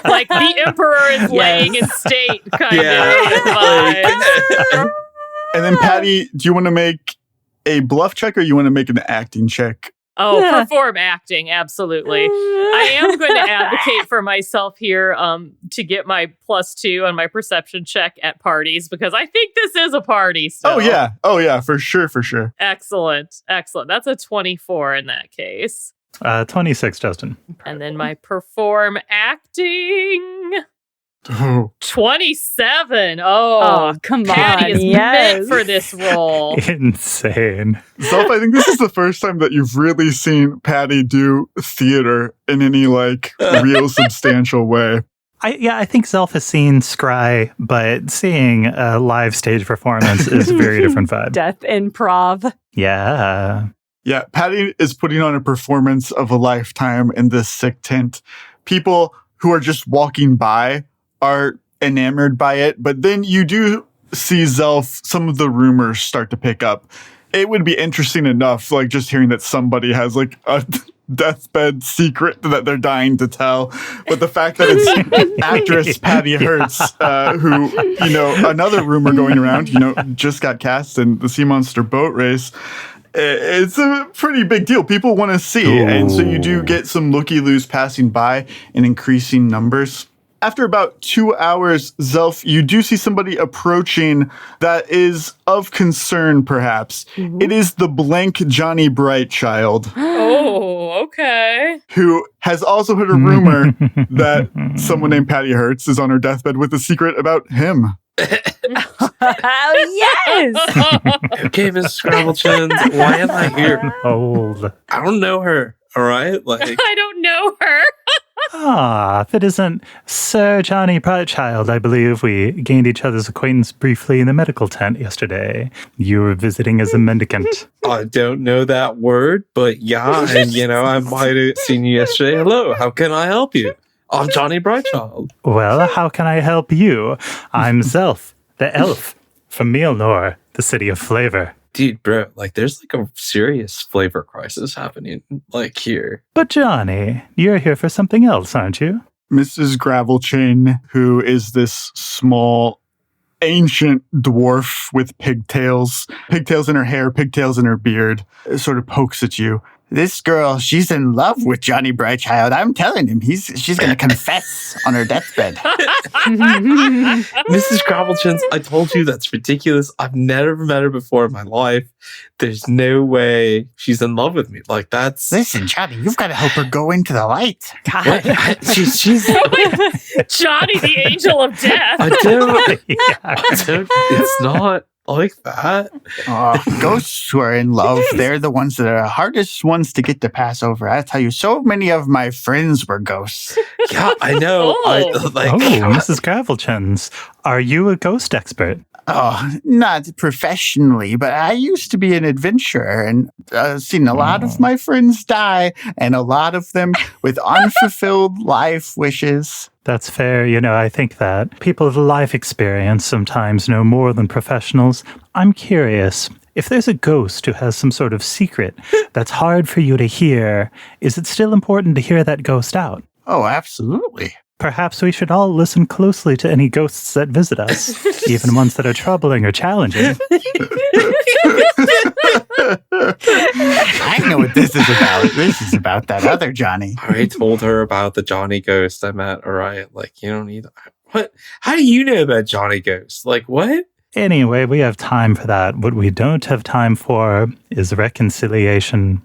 Like the emperor is laying in state kind of vibes. And then Patty, do you want to make a bluff check or you want to make an acting check? Oh, perform acting, absolutely. I am going to advocate for myself here to get my +2 on my perception check at parties, because I think this is a party still. Oh, yeah, for sure. Excellent. That's a 24 in that case. 26, Justin. And then my perform acting... 27. Oh, come Patty on. is meant for this role. Insane. Zelf, I think this is the first time that you've really seen Patty do theater in any real substantial way. I think Zelf has seen Scry, but seeing a live stage performance is a very different vibe. Death improv. Yeah. Yeah, Patty is putting on a performance of a lifetime in this sick tent. People who are just walking by are enamored by it, but then you do see Zelf, some of the rumors start to pick up. It would be interesting enough, just hearing that somebody has a deathbed secret that they're dying to tell. But the fact that it's actress Patty Hertz, who, another rumor going around, just got cast in the Sea Monster boat race. It's a pretty big deal. People want to see. Ooh. And so you do get some looky-loos passing by in increasing numbers. After about 2 hours, Zelf, you do see somebody approaching that is of concern, perhaps. Mm-hmm. It is the blank Johnny Brightchild. Oh, okay. Who has also heard a rumor that someone named Patty Hertz is on her deathbed with a secret about him. Oh, yes! Okay, Miss Scrabblechins, why am I here? Old. I don't know her, all right? I don't know her. If it isn't Sir Johnny Brightchild, I believe we gained each other's acquaintance briefly in the medical tent yesterday. You were visiting as a mendicant. I don't know that word, but yeah, and I might have seen you yesterday. Hello, how can I help you? I'm Johnny Brightchild. Well, how can I help you? I'm Zelf, the elf from Mielnor, the city of flavor. Dude, bro, there's a serious flavor crisis happening, here. But Johnny, you're here for something else, aren't you? Mrs. Gravelchain, who is this small, ancient dwarf with pigtails in her hair, pigtails in her beard, sort of pokes at you. This girl, she's in love with Johnny Brightchild. I'm telling him, she's going to confess on her deathbed. Mrs. Gravelchins, I told you that's ridiculous. I've never met her before in my life. There's no way she's in love with me. That's... Listen, Johnny, you've got to help her go into the light. God. She's... Johnny, the angel of death. I don't... It's not... like that. Ghosts who are in love, they're the ones that are the hardest ones to get to pass over. I tell you, so many of my friends were ghosts. Yeah, I know. Mrs. Gravelchins, are you a ghost expert? Oh, not professionally, but I used to be an adventurer and seen a lot of my friends die, and a lot of them with unfulfilled life wishes. That's fair. I think that people with life experience sometimes know more than professionals. I'm curious, if there's a ghost who has some sort of secret that's hard for you to hear, is it still important to hear that ghost out? Oh, absolutely. Perhaps we should all listen closely to any ghosts that visit us, even ones that are troubling or challenging. I know what this is about. This is about that other Johnny. I already told her about the Johnny ghost I met, all right? You don't need... What? How do you know about Johnny ghost? What? Anyway, we have time for that. What we don't have time for is reconciliation.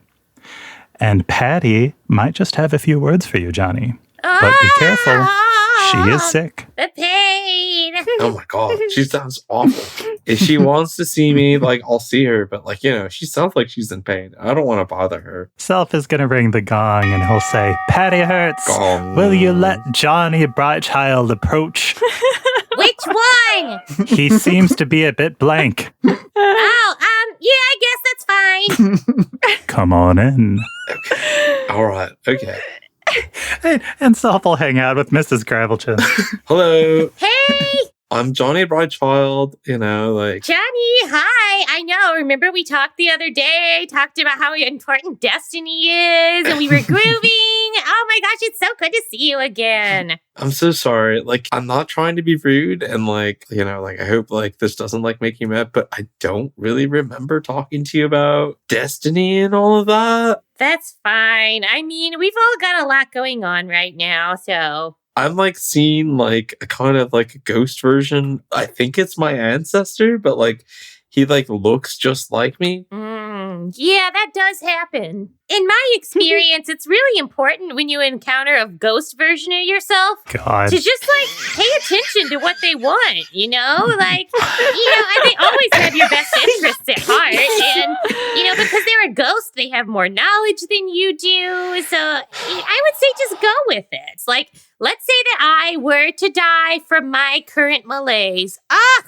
And Patty might just have a few words for you, Johnny. But be careful. She is sick. The pain. Oh my God. She sounds awful. If she wants to see me, I'll see her. But, she sounds like she's in pain. I don't want to bother her. Self is going to ring the gong and he'll say, Patty Hertz, Gong. Will you let Johnny Brightchild approach? Which one? He seems to be a bit blank. Yeah, I guess that's fine. Come on in. Okay. All right. Okay. And Self will hang out with Mrs. Gravelchin. Hello. Hey. I'm Johnny Brightchild, Johnny, hi. I know. Remember we talked the other day, talked about how important destiny is, and we were grooving. Oh my gosh, it's so good to see you again. I'm so sorry. Like, I'm not trying to be rude, and like, you know, like I hope like this doesn't like make you mad, but I don't really remember talking to you about destiny and all of that. That's fine. I mean, we've all got a lot going on right now, so. I'm like seeing like a kind of like a ghost version. I think it's my ancestor, but like he like looks just like me. Yeah, that does happen. In my experience, it's really important when you encounter a ghost version of yourself God. to just like pay attention to what they want, you know? Like, they always have your best interests at heart. And, because they're a ghost, they have more knowledge than you do. So I would say just go with it. It's like, let's say that I were to die from my current malaise.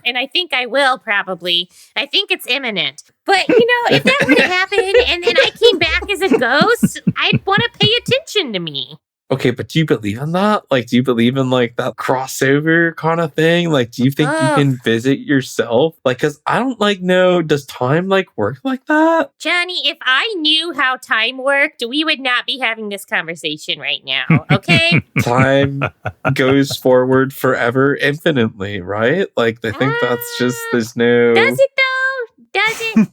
And I think I will probably. I think it's imminent. But, if that were to happen and then I came back as a ghost, I'd want to pay attention to me. Okay, but do you believe in that? Like, do you believe in like that crossover kind of thing? Like, do you think you can visit yourself? Like, because I don't like know, does time like work like that? Johnny, if I knew how time worked, we would not be having this conversation right now, okay? Time goes forward forever, infinitely, right? Like, I think that's just, there's no... Does it though? Does it?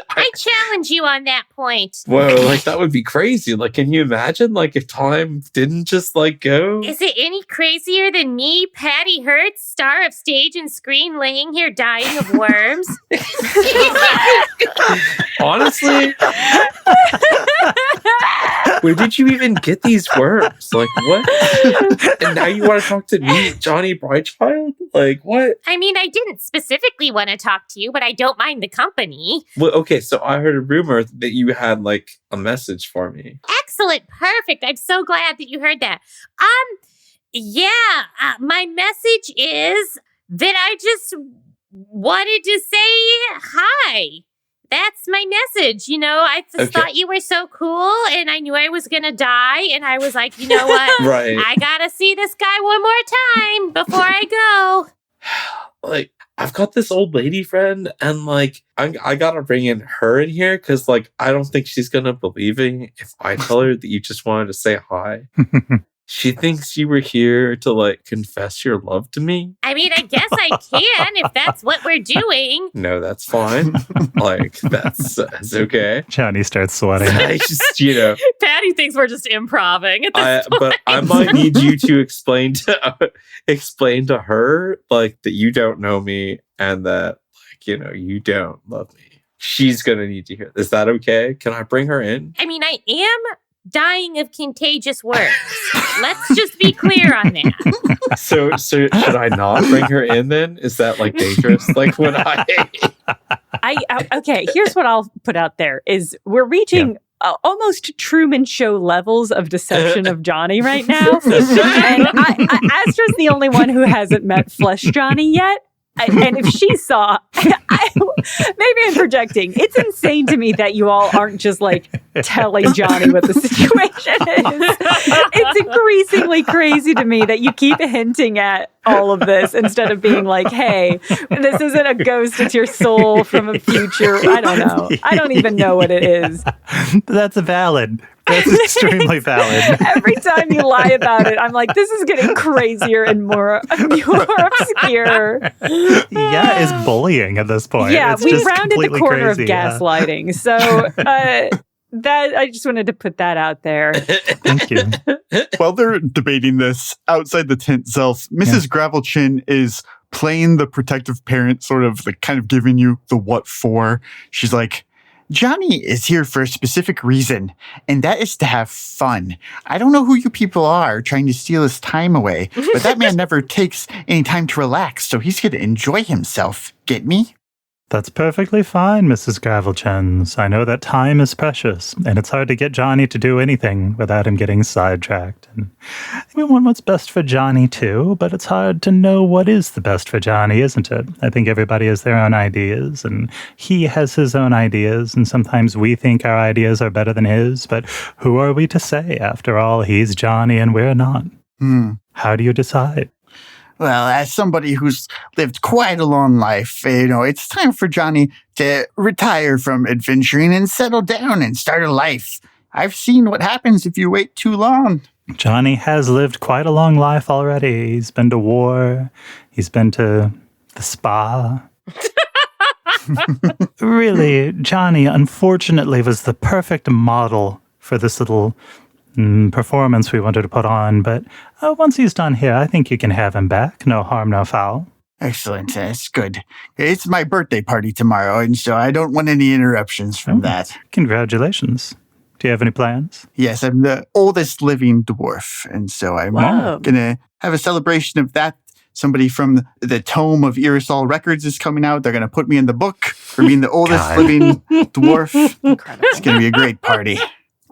I challenge you on that point. Whoa, like that would be crazy. Like, can you imagine like if time didn't just like go? Is it any crazier than me, Patty Hertz, star of stage and screen, laying here dying of worms? Honestly, where did you even get these worms? Like, what? And now you want to talk to me, Johnny Brightchild? Like, what? I mean, I didn't specifically want to talk to you, but I don't mind the company. Well, okay, so I heard a rumor that you had like a message for me. Excellent. Perfect. I'm so glad that you heard that. My message is that I just wanted to say hi. That's my message. I just thought you were so cool and I knew I was going to die. And I was like, you know what? Right. I got to see this guy one more time before I go. Like, I've got this old lady friend and like, I got to bring in her in here because like, I don't think she's going to believe me if I tell her that you just wanted to say hi. She thinks you were here to like confess your love to me. I mean, I guess I can if that's what we're doing. No, that's fine. Like, that's okay. Johnny starts sweating. I just, Patty thinks we're just improving at this point. But I might need you to explain to her like that you don't know me and that like, you don't love me. She's going to need to hear. Is that okay? Can I bring her in? I mean, I am dying of contagious worms. Let's just be clear on that. So should I not bring her in then? Is that like dangerous? Like when okay, here's what I'll put out there is we're reaching almost Truman Show levels of deception of Johnny right now. And Astra's the only one who hasn't met Flesh Johnny yet. And if she saw, maybe I'm projecting. It's insane to me that you all aren't just like telling Johnny what the situation is. It's increasingly crazy to me that you keep hinting at all of this instead of being like, hey, this isn't a ghost, it's your soul from a future. I don't know. I don't even know what it is. That's valid. That's extremely valid. Every time you lie about it, I'm like, this is getting crazier and more obscure. Yeah, it's bullying at this point. Yeah, it's we rounded the corner crazy, of gaslighting. So that I just wanted to put that out there. Thank you. While they're debating this outside the tent itself, Mrs. Gravelchin is playing the protective parent, sort of like kind of giving you the what for. She's like, Johnny is here for a specific reason, and that is to have fun. I don't know who you people are trying to steal his time away, but that man never takes any time to relax, so he's going to enjoy himself. Get me? That's perfectly fine, Mrs. Gravelchens. I know that time is precious, and it's hard to get Johnny to do anything without him getting sidetracked. And we want what's best for Johnny, too, but it's hard to know what is the best for Johnny, isn't it? I think everybody has their own ideas, and he has his own ideas, and sometimes we think our ideas are better than his, but who are we to say? After all, he's Johnny and we're not. How do you decide? Well, as somebody who's lived quite a long life, it's time for Johnny to retire from adventuring and settle down and start a life. I've seen what happens if you wait too long. Johnny has lived quite a long life already. He's been to war. He's been to the spa. Really, Johnny, unfortunately, was the perfect model for this little performance we wanted to put on. But once he's done here, I think you can have him back. No harm, no foul. Excellent. That's good. It's my birthday party tomorrow, and so I don't want any interruptions from that. Congratulations. Do you have any plans? Yes, I'm the oldest living dwarf, and so I'm going to have a celebration of that. Somebody from the Tome of Irisol Records is coming out. They're going to put me in the book for being the oldest living dwarf. Incredible. It's going to be a great party.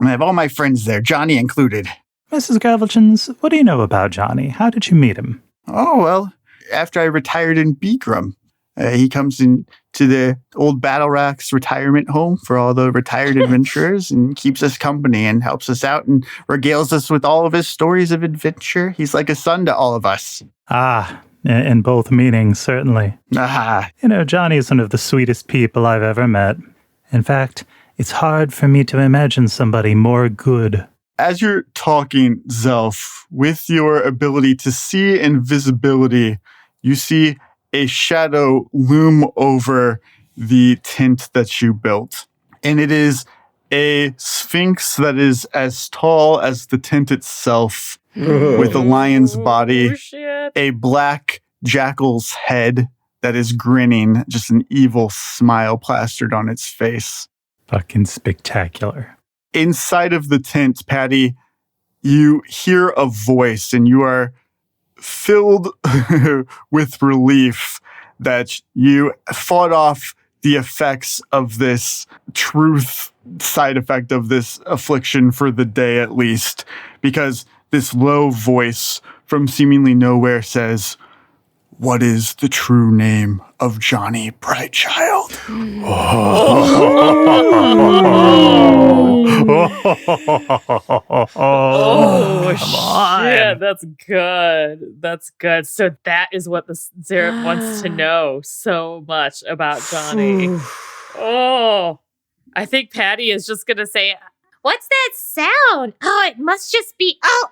I have all my friends there, Johnny included. Mrs. Gravelchins, what do you know about Johnny? How did you meet him? Oh, well, after I retired in Begram, he comes into the old Battle Rocks retirement home for all the retired adventurers and keeps us company and helps us out and regales us with all of his stories of adventure. He's like a son to all of us. Ah, in both meanings, certainly. Ah. You know, Johnny is one of the sweetest people I've ever met. In fact, it's hard for me to imagine somebody more good. As you're talking, Zelf, with your ability to see invisibility, you see a shadow loom over the tent that you built. And it is a sphinx that is as tall as the tent itself, with a lion's body, a black jackal's head that is grinning, just an evil smile plastered on its face. Fucking spectacular. Inside of the tent, Patty, you hear a voice and you are filled with relief that you fought off the effects of this truth side effect of this affliction for the day at least, because this low voice from seemingly nowhere says, "What is the true name of Johnny Brightchild?" Shit, that's good. That's good. So that is what the Xerath wants to know so much about Johnny. I think Patty is just going to say, What's that sound? Oh, it must just be. Oh,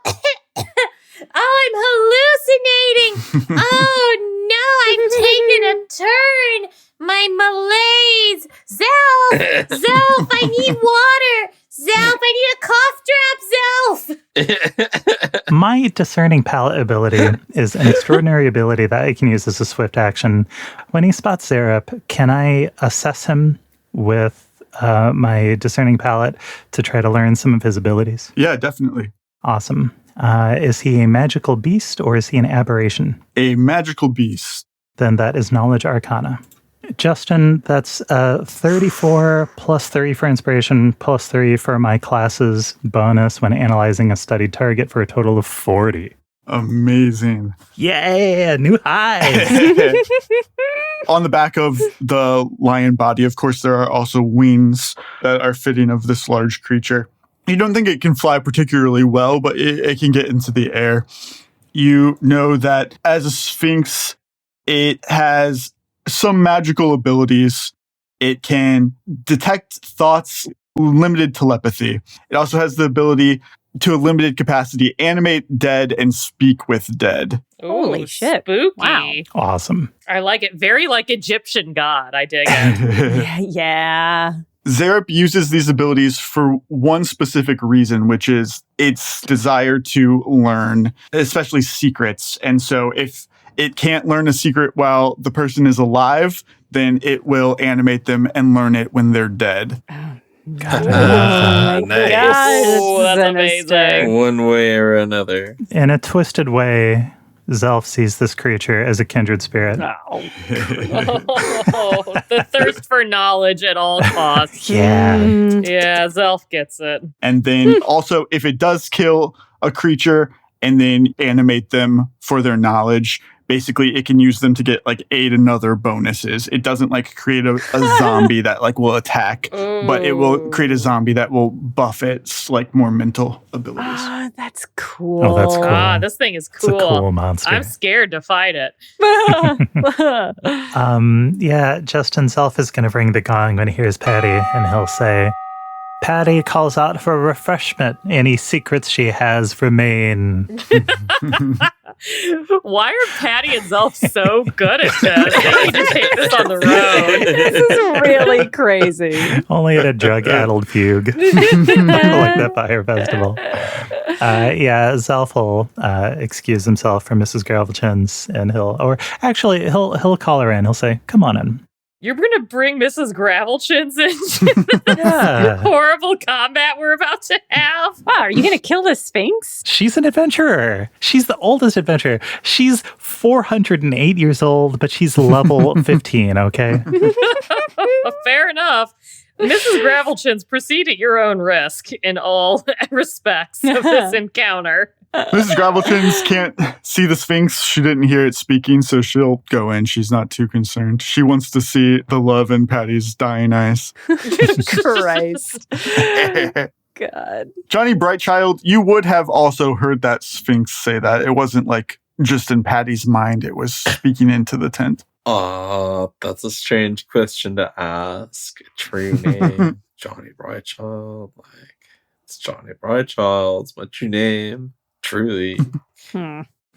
I'm hallucinating. Oh no, I'm taking a turn. My malaise. Zelf, I need water. Zelf, I need a cough drop, Zelf. My discerning palate ability is an extraordinary ability that I can use as a swift action. When he spots Xerath, can I assess him with my discerning palate to try to learn some of his abilities? Yeah, definitely. Awesome. Is he a magical beast or is he an aberration? A magical beast. Then that is knowledge arcana. Justin, that's 34 plus 3 for inspiration, plus 3 for my class's bonus when analyzing a studied target for a total of 40. Amazing. Yeah, new highs. On the back of the lion body, of course, there are also wings that are fitting of this large creature. You don't think it can fly particularly well, but it can get into the air. You know that as a sphinx, it has some magical abilities. It can detect thoughts, limited telepathy. It also has the ability to a limited capacity animate dead and speak with dead. Holy shit. Spooky. Wow. Awesome. I like it. Very like Egyptian god. I dig it. Yeah. Xerath uses these abilities for one specific reason, which is its desire to learn, especially secrets. And so if it can't learn a secret while the person is alive, then it will animate them and learn it when they're dead. God. Nice. Oh, that's amazing. One way or another. In a twisted way, Zelf sees this creature as a kindred spirit. Oh, the thirst for knowledge at all costs. Yeah. Yeah, Zelf gets it. And then also, if it does kill a creature and then animate them for their knowledge, basically it can use them to get like 8 another bonuses. It doesn't like create a zombie that like will attack, but it will create a zombie that will buff its like more mental abilities. Ah, that's cool. Oh, that's cool. Ah, this thing is It's cool. a cool monster. I'm scared to fight it. Yeah, Justin Zelf is going to ring the gong when he hears Patty, and he'll say, Patty calls out for refreshment. Any secrets she has remain. Why are Patty and Zelf so good at this? They need to take this on the road. This is really crazy. Only at a drug-addled fugue. Like that fire festival. Zelf will excuse himself from Mrs. Gravelchins, and he'll call her in. He'll say, "Come on in." You're going to bring Mrs. Gravelchins into this horrible combat we're about to have? Wow, are you going to kill the Sphinx? She's an adventurer. She's the oldest adventurer. She's 408 years old, but she's level 15, okay? Fair enough. Mrs. Gravelchins, proceed at your own risk in all respects of this encounter. Mrs. Gravelchins can't see the Sphinx. She didn't hear it speaking, so she'll go in. She's not too concerned. She wants to see the love in Patty's dying eyes. Christ. God. Johnny Brightchild, you would have also heard that Sphinx say that. It wasn't like just in Patty's mind. It was speaking into the tent. That's a strange question to ask. True name, Johnny Brightchild. Like, it's Johnny Brightchild. It's my true name. Truly.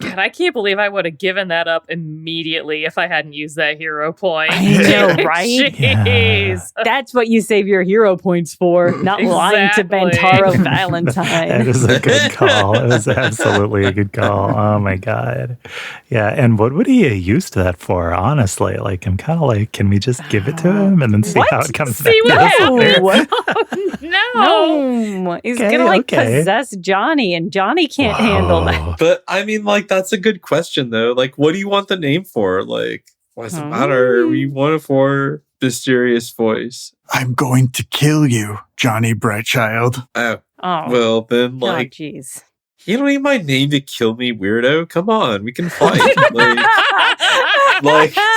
God, I can't believe I would have given that up immediately if I hadn't used that hero point. I know, right? Jeez. That's what you save your hero points for, not lying to Exactly. Bantaro Valentine. That is a good call. It was absolutely a good call. Oh my God. Yeah. And what would he use that for, honestly? Like, I'm kind of like, can we just give it to him and then see how it comes back? See what to us later? happens. Oh, No, he's Okay, gonna okay. possess Johnny, and Johnny can't handle that. But I mean, like, that's a good question, though. Like, what do you want the name for? Like, why does it matter? We want it for mysterious voice. I'm going to kill you, Johnny Brightchild. Oh, Well, then, like, jeez. you don't need my name to kill me, weirdo. Come on, we can fight.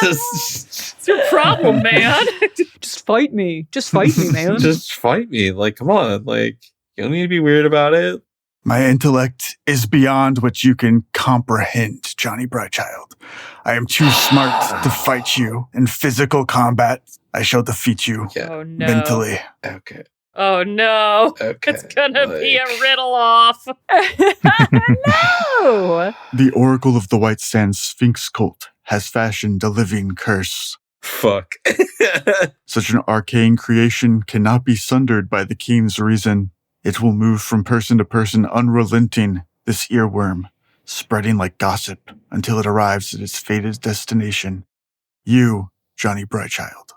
It's your problem, man. Just fight me. Just fight me, man. Just fight me. Like, come on. Like, you don't need to be weird about it. My intellect is beyond what you can comprehend, Johnny Brightchild. I am too smart to fight you in physical combat. I shall defeat you Oh, no. mentally. Okay. Oh, no. Okay. It's gonna be a like- riddle off. No. The Oracle of the White Sands Sphinx cult has fashioned a living curse. Fuck. Such an arcane creation cannot be sundered by the king's reason. It will move from person to person unrelenting, this earworm, spreading like gossip until it arrives at its fated destination. You, Johnny Brightchild.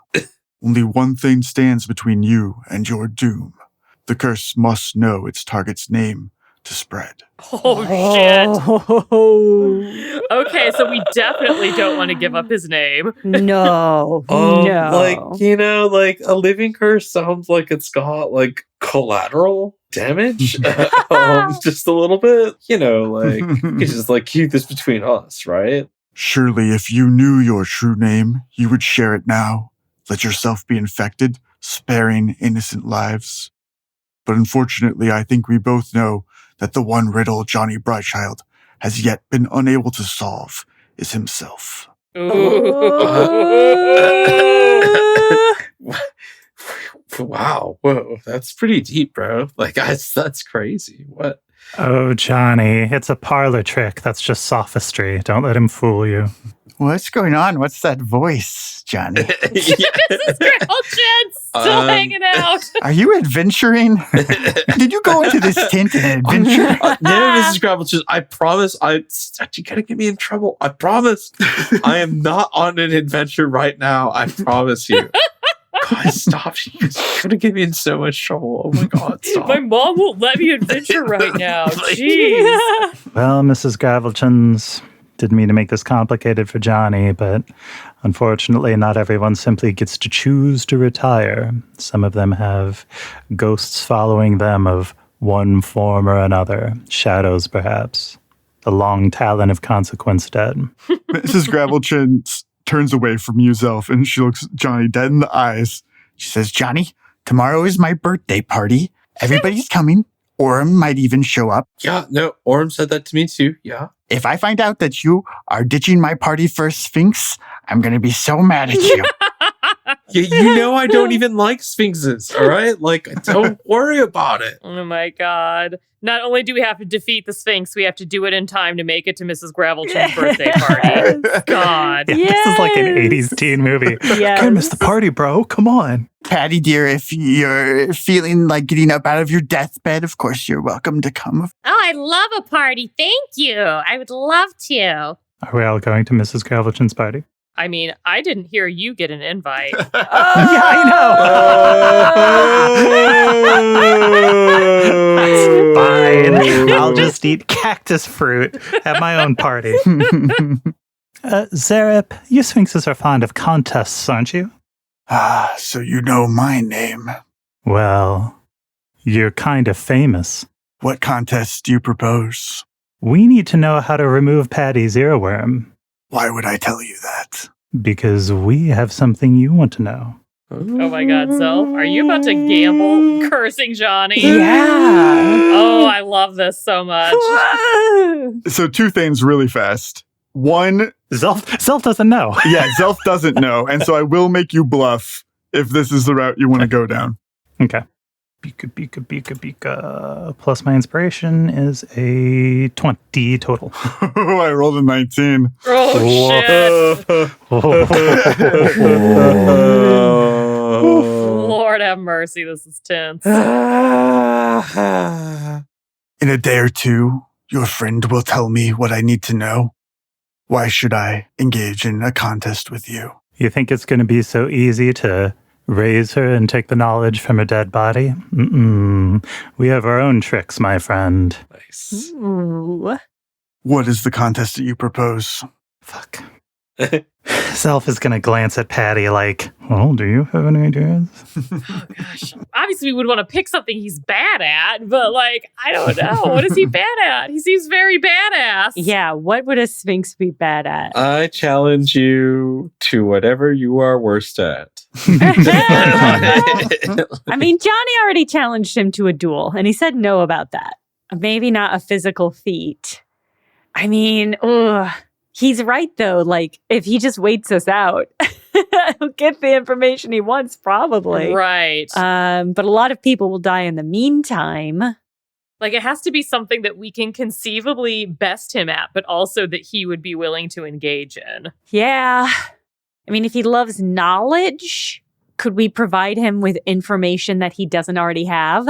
Only one thing stands between you and your doom. The curse must know its target's name to spread. Oh, shit. Okay, so we definitely don't want to give up his name. No. No. Like, you know, like a living curse sounds like it's got like collateral damage. Just a little bit. You know, like, it's just like keep this between us, right? Surely if you knew your true name, you would share it now. Let yourself be infected, sparing innocent lives. But unfortunately, I think we both know that the one riddle Johnny Brightchild has yet been unable to solve is himself. Wow. Whoa. That's pretty deep, bro. Like, that's crazy. What? Oh, Johnny, it's a parlor trick. That's just sophistry. Don't let him fool you. What's going on? What's that voice, Johnny? This is Gravelchins still hanging out. Are you adventuring? Did you go into this tent and adventure? No, Mrs. Gravelchins, I promise. You gotta get me in trouble. I promise. I am not on an adventure right now. I promise you. God, stop. You're gonna get me in so much trouble. Oh my God, stop. My mom won't let me adventure right now. Like- Jeez. Well, Mrs. Gravelchins, didn't mean to make this complicated for Johnny, but unfortunately, not everyone simply gets to choose to retire. Some of them have ghosts following them of one form or another, shadows perhaps. The long talon of consequence dead. Mrs. Gravelchin turns away from you, Zelf, and she looks Johnny dead in the eyes. She says, Johnny, tomorrow is my birthday party. Everybody's coming. Orem might even show up. Yeah, no, Orm said that to me too. Yeah. If I find out that you are ditching my party for a Sphinx, I'm going to be so mad at you. You know I don't even like sphinxes, all right? Like, don't worry about it. Oh my God. Not only do we have to defeat the Sphinx, we have to do it in time to make it to Mrs. Gravelchin's birthday party. God. Yeah, this is like an 80s teen movie. Yes. Can't miss the party, bro. Come on. Patty, dear, if you're feeling like getting up out of your deathbed, of course you're welcome to come. Oh, I love a party. Thank you. I would love to. Are we all going to Mrs. Gravelchin's party? I mean, I didn't hear you get an invite. Yeah, I know. Fine. I'll just eat cactus fruit at my own party. Zarep, you sphinxes are fond of contests, aren't you? Ah, so you know my name. Well, you're kind of famous. What contest do you propose? We need to know how to remove Patty's earworm. Why would I tell you that? Because we have something you want to know. Oh my God, Zelf, are you about to gamble cursing Johnny? Yeah. Oh, I love this so much. So 2 things really fast. One, Zelf doesn't know. yeah, Zelf doesn't know, and so I will make you bluff if this is the route you want to go down. Okay. Bika. Plus my inspiration is a 20 total. I rolled a 19. Oh, shit. Lord have mercy, this is tense. In a day or 2, your friend will tell me what I need to know. Why should I engage in a contest with you? You think it's going to be so easy to raise her and take the knowledge from a dead body? We have our own tricks, my friend. Nice. Ooh. What is the contest that you propose? Fuck. Self is going to glance at Patty like, well, do you have any ideas? Oh, gosh. Obviously, we would want to pick something he's bad at, but, like, I don't know. What is he bad at? He seems very badass. Yeah, what would a sphinx be bad at? I challenge you to whatever you are worst at. I mean, Johnny already challenged him to a duel, and he said no about that. Maybe not a physical feat. I mean, he's right, though. Like, if he just waits us out, he'll get the information he wants, probably. Right. But a lot of people will die in the meantime. Like, it has to be something that we can conceivably best him at, but also that he would be willing to engage in. Yeah. I mean, if he loves knowledge, could we provide him with information that he doesn't already have?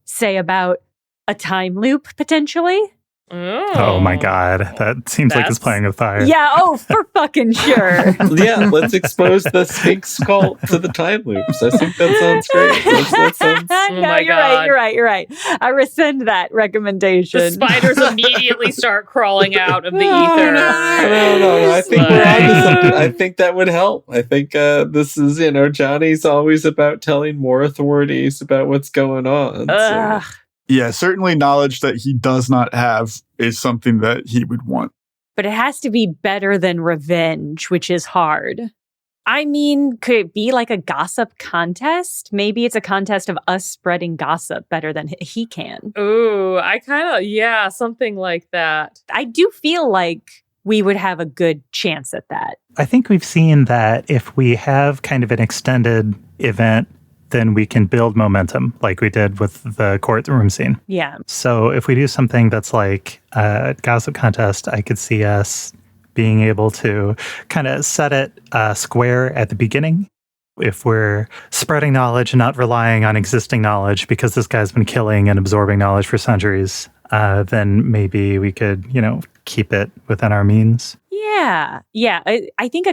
Say about a time loop, potentially? Oh my God. That seems like it's playing with fire. Yeah, for fucking sure. Yeah, let's expose the Sphinx cult to the time loops. I think that sounds great. That sounds... Oh No, my God. you're right. I rescind that recommendation. The spiders immediately start crawling out of the ether. No. I think we're onto something. I think that would help. I think this is, Johnny's always about telling more authorities about what's going on. Ugh. Yeah, certainly knowledge that he does not have is something that he would want. But it has to be better than revenge, which is hard. I mean, could it be like a gossip contest? Maybe it's a contest of us spreading gossip better than he can. Ooh, I kind of, something like that. I do feel like we would have a good chance at that. I think we've seen that if we have kind of an extended event, then we can build momentum like we did with the courtroom scene. Yeah. So if we do something that's like a gossip contest, I could see us being able to kind of set it square at the beginning. If we're spreading knowledge and not relying on existing knowledge because this guy's been killing and absorbing knowledge for centuries, then maybe we could, keep it within our means. Yeah. I think,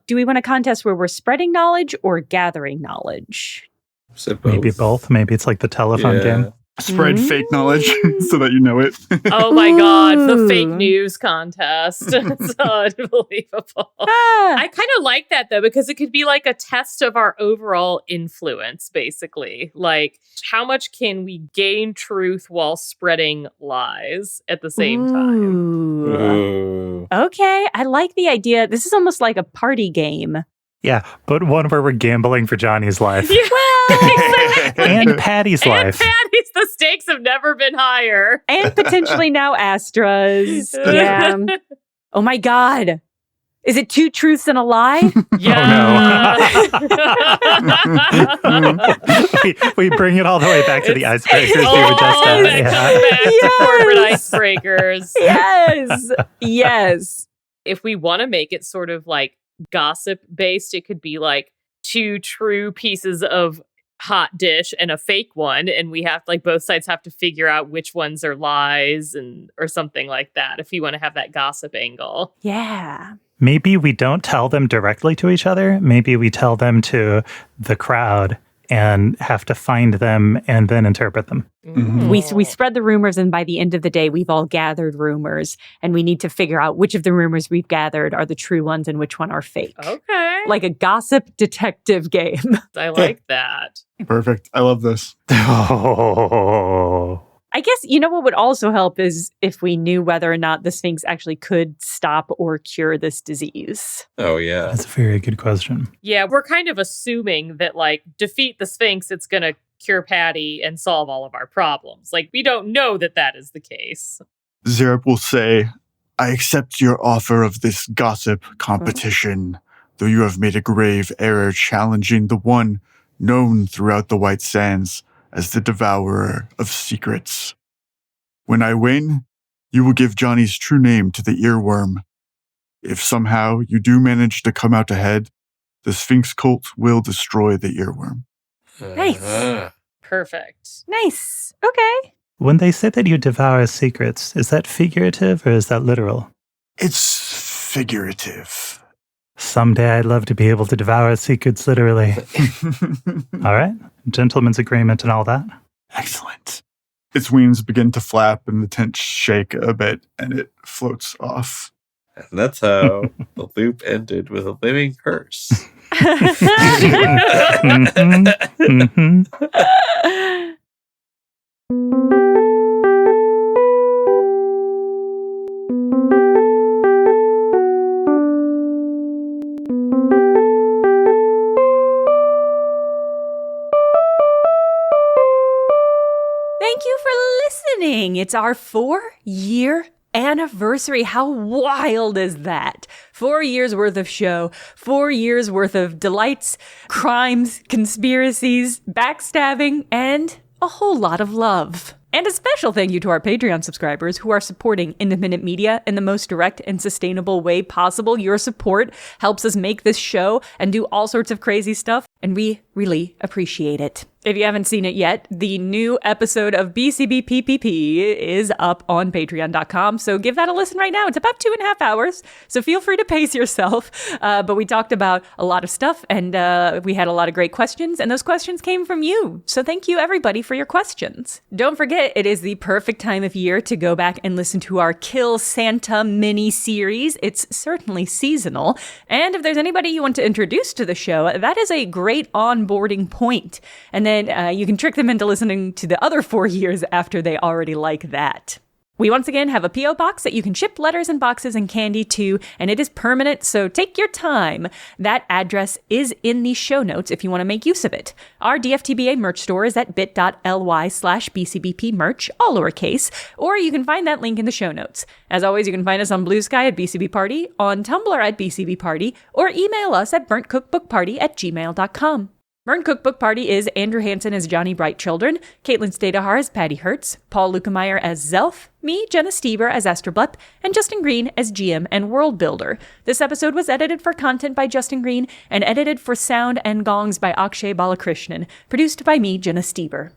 do we want a contest where we're spreading knowledge or gathering knowledge? So Maybe both. Maybe it's like the telephone game. Spread fake knowledge so that you know it. Oh my God, the fake news contest. It's unbelievable. I kind of like that, though, because it could be like a test of our overall influence, basically. Like, how much can we gain truth while spreading lies at the same time? Ooh. Okay, I like the idea. This is almost like a party game. Yeah, but one where we're gambling for Johnny's life. Yeah. And Patty's And life. Patty's, the stakes have never been higher. And potentially now Astra's. Yeah. Oh my God. Is it 2 truths and a lie? Yeah. we bring it all the way back to the icebreakers we were just All at. back to corporate icebreakers. Yes. Yes. If we want to make it sort of like gossip based, it could be like 2 true pieces of hot dish and a fake one, and we have like both sides have to figure out which ones are lies and or something like that if you want to have that gossip angle. Yeah. Maybe we don't tell them directly to each other. Maybe we tell them to the crowd and have to find them and then interpret them. Mhm. We spread the rumors, and by the end of the day, we've all gathered rumors, and we need to figure out which of the rumors we've gathered are the true ones and which one are fake. Okay. Like a gossip detective game. I like that. Perfect. I love this. Oh. I guess, you know what would also help is if we knew whether or not the Sphinx actually could stop or cure this disease. Oh, yeah. That's a very good question. Yeah, we're kind of assuming that like defeat the Sphinx, it's going to cure Patty and solve all of our problems. Like we don't know that that is the case. Zerep will say, I accept your offer of this gossip competition, though you have made a grave error challenging the one known throughout the White Sands as the devourer of secrets. When I win, you will give Johnny's true name to the earworm. If somehow you do manage to come out ahead, the Sphinx cult will destroy the earworm. Nice. Perfect. Nice. Okay. When they say that you devour secrets, is that figurative or is that literal? It's figurative. Someday I'd love to be able to devour secrets literally. All right. Gentleman's agreement and all that. Excellent. Its wings begin to flap and the tent shake a bit and it floats off. And that's how the loop ended with a living curse. Mhm, mhm. Thank you for listening. It's our 4-year anniversary. How wild is that? 4 years worth of show, 4 years worth of delights, crimes, conspiracies, backstabbing, and a whole lot of love. And a special thank you to our Patreon subscribers who are supporting independent media in the most direct and sustainable way possible. Your support helps us make this show and do all sorts of crazy stuff, and we really appreciate it. If you haven't seen it yet, the new episode of BCBPPP is up on patreon.com, so give that a listen right now. It's about 2.5 hours, so feel free to pace yourself. But we talked about a lot of stuff, and we had a lot of great questions, and those questions came from you. So thank you, everybody, for your questions. Don't forget, it is the perfect time of year to go back and listen to our Kill Santa mini-series. It's certainly seasonal, and if there's anybody you want to introduce to the show, that is a great onboarding point. And then you can trick them into listening to the other 4 years after they already like that. We once again have a P.O. box that you can ship letters and boxes and candy to, and it is permanent, so take your time. That address is in the show notes if you want to make use of it. Our DFTBA merch store is at bit.ly/BCBP-merch, all lowercase, or you can find that link in the show notes. As always, you can find us on Blue Sky at BCB Party, on Tumblr at BCB Party, or email us at burntcookbookparty@gmail.com. Burnt Cookbook Party is Andrew Hansen as Johnny Brightchildren, Caitlin Stayduhar as Patty Hertz, Paul Luetkemeyer as Zelf, me, Jenna Stoeber as Astroblepp, and Justin Green as GM and World Builder. This episode was edited for content by Justin Green and edited for sound and gongs by Akshay Balakrishnan, produced by me, Jenna Stoeber.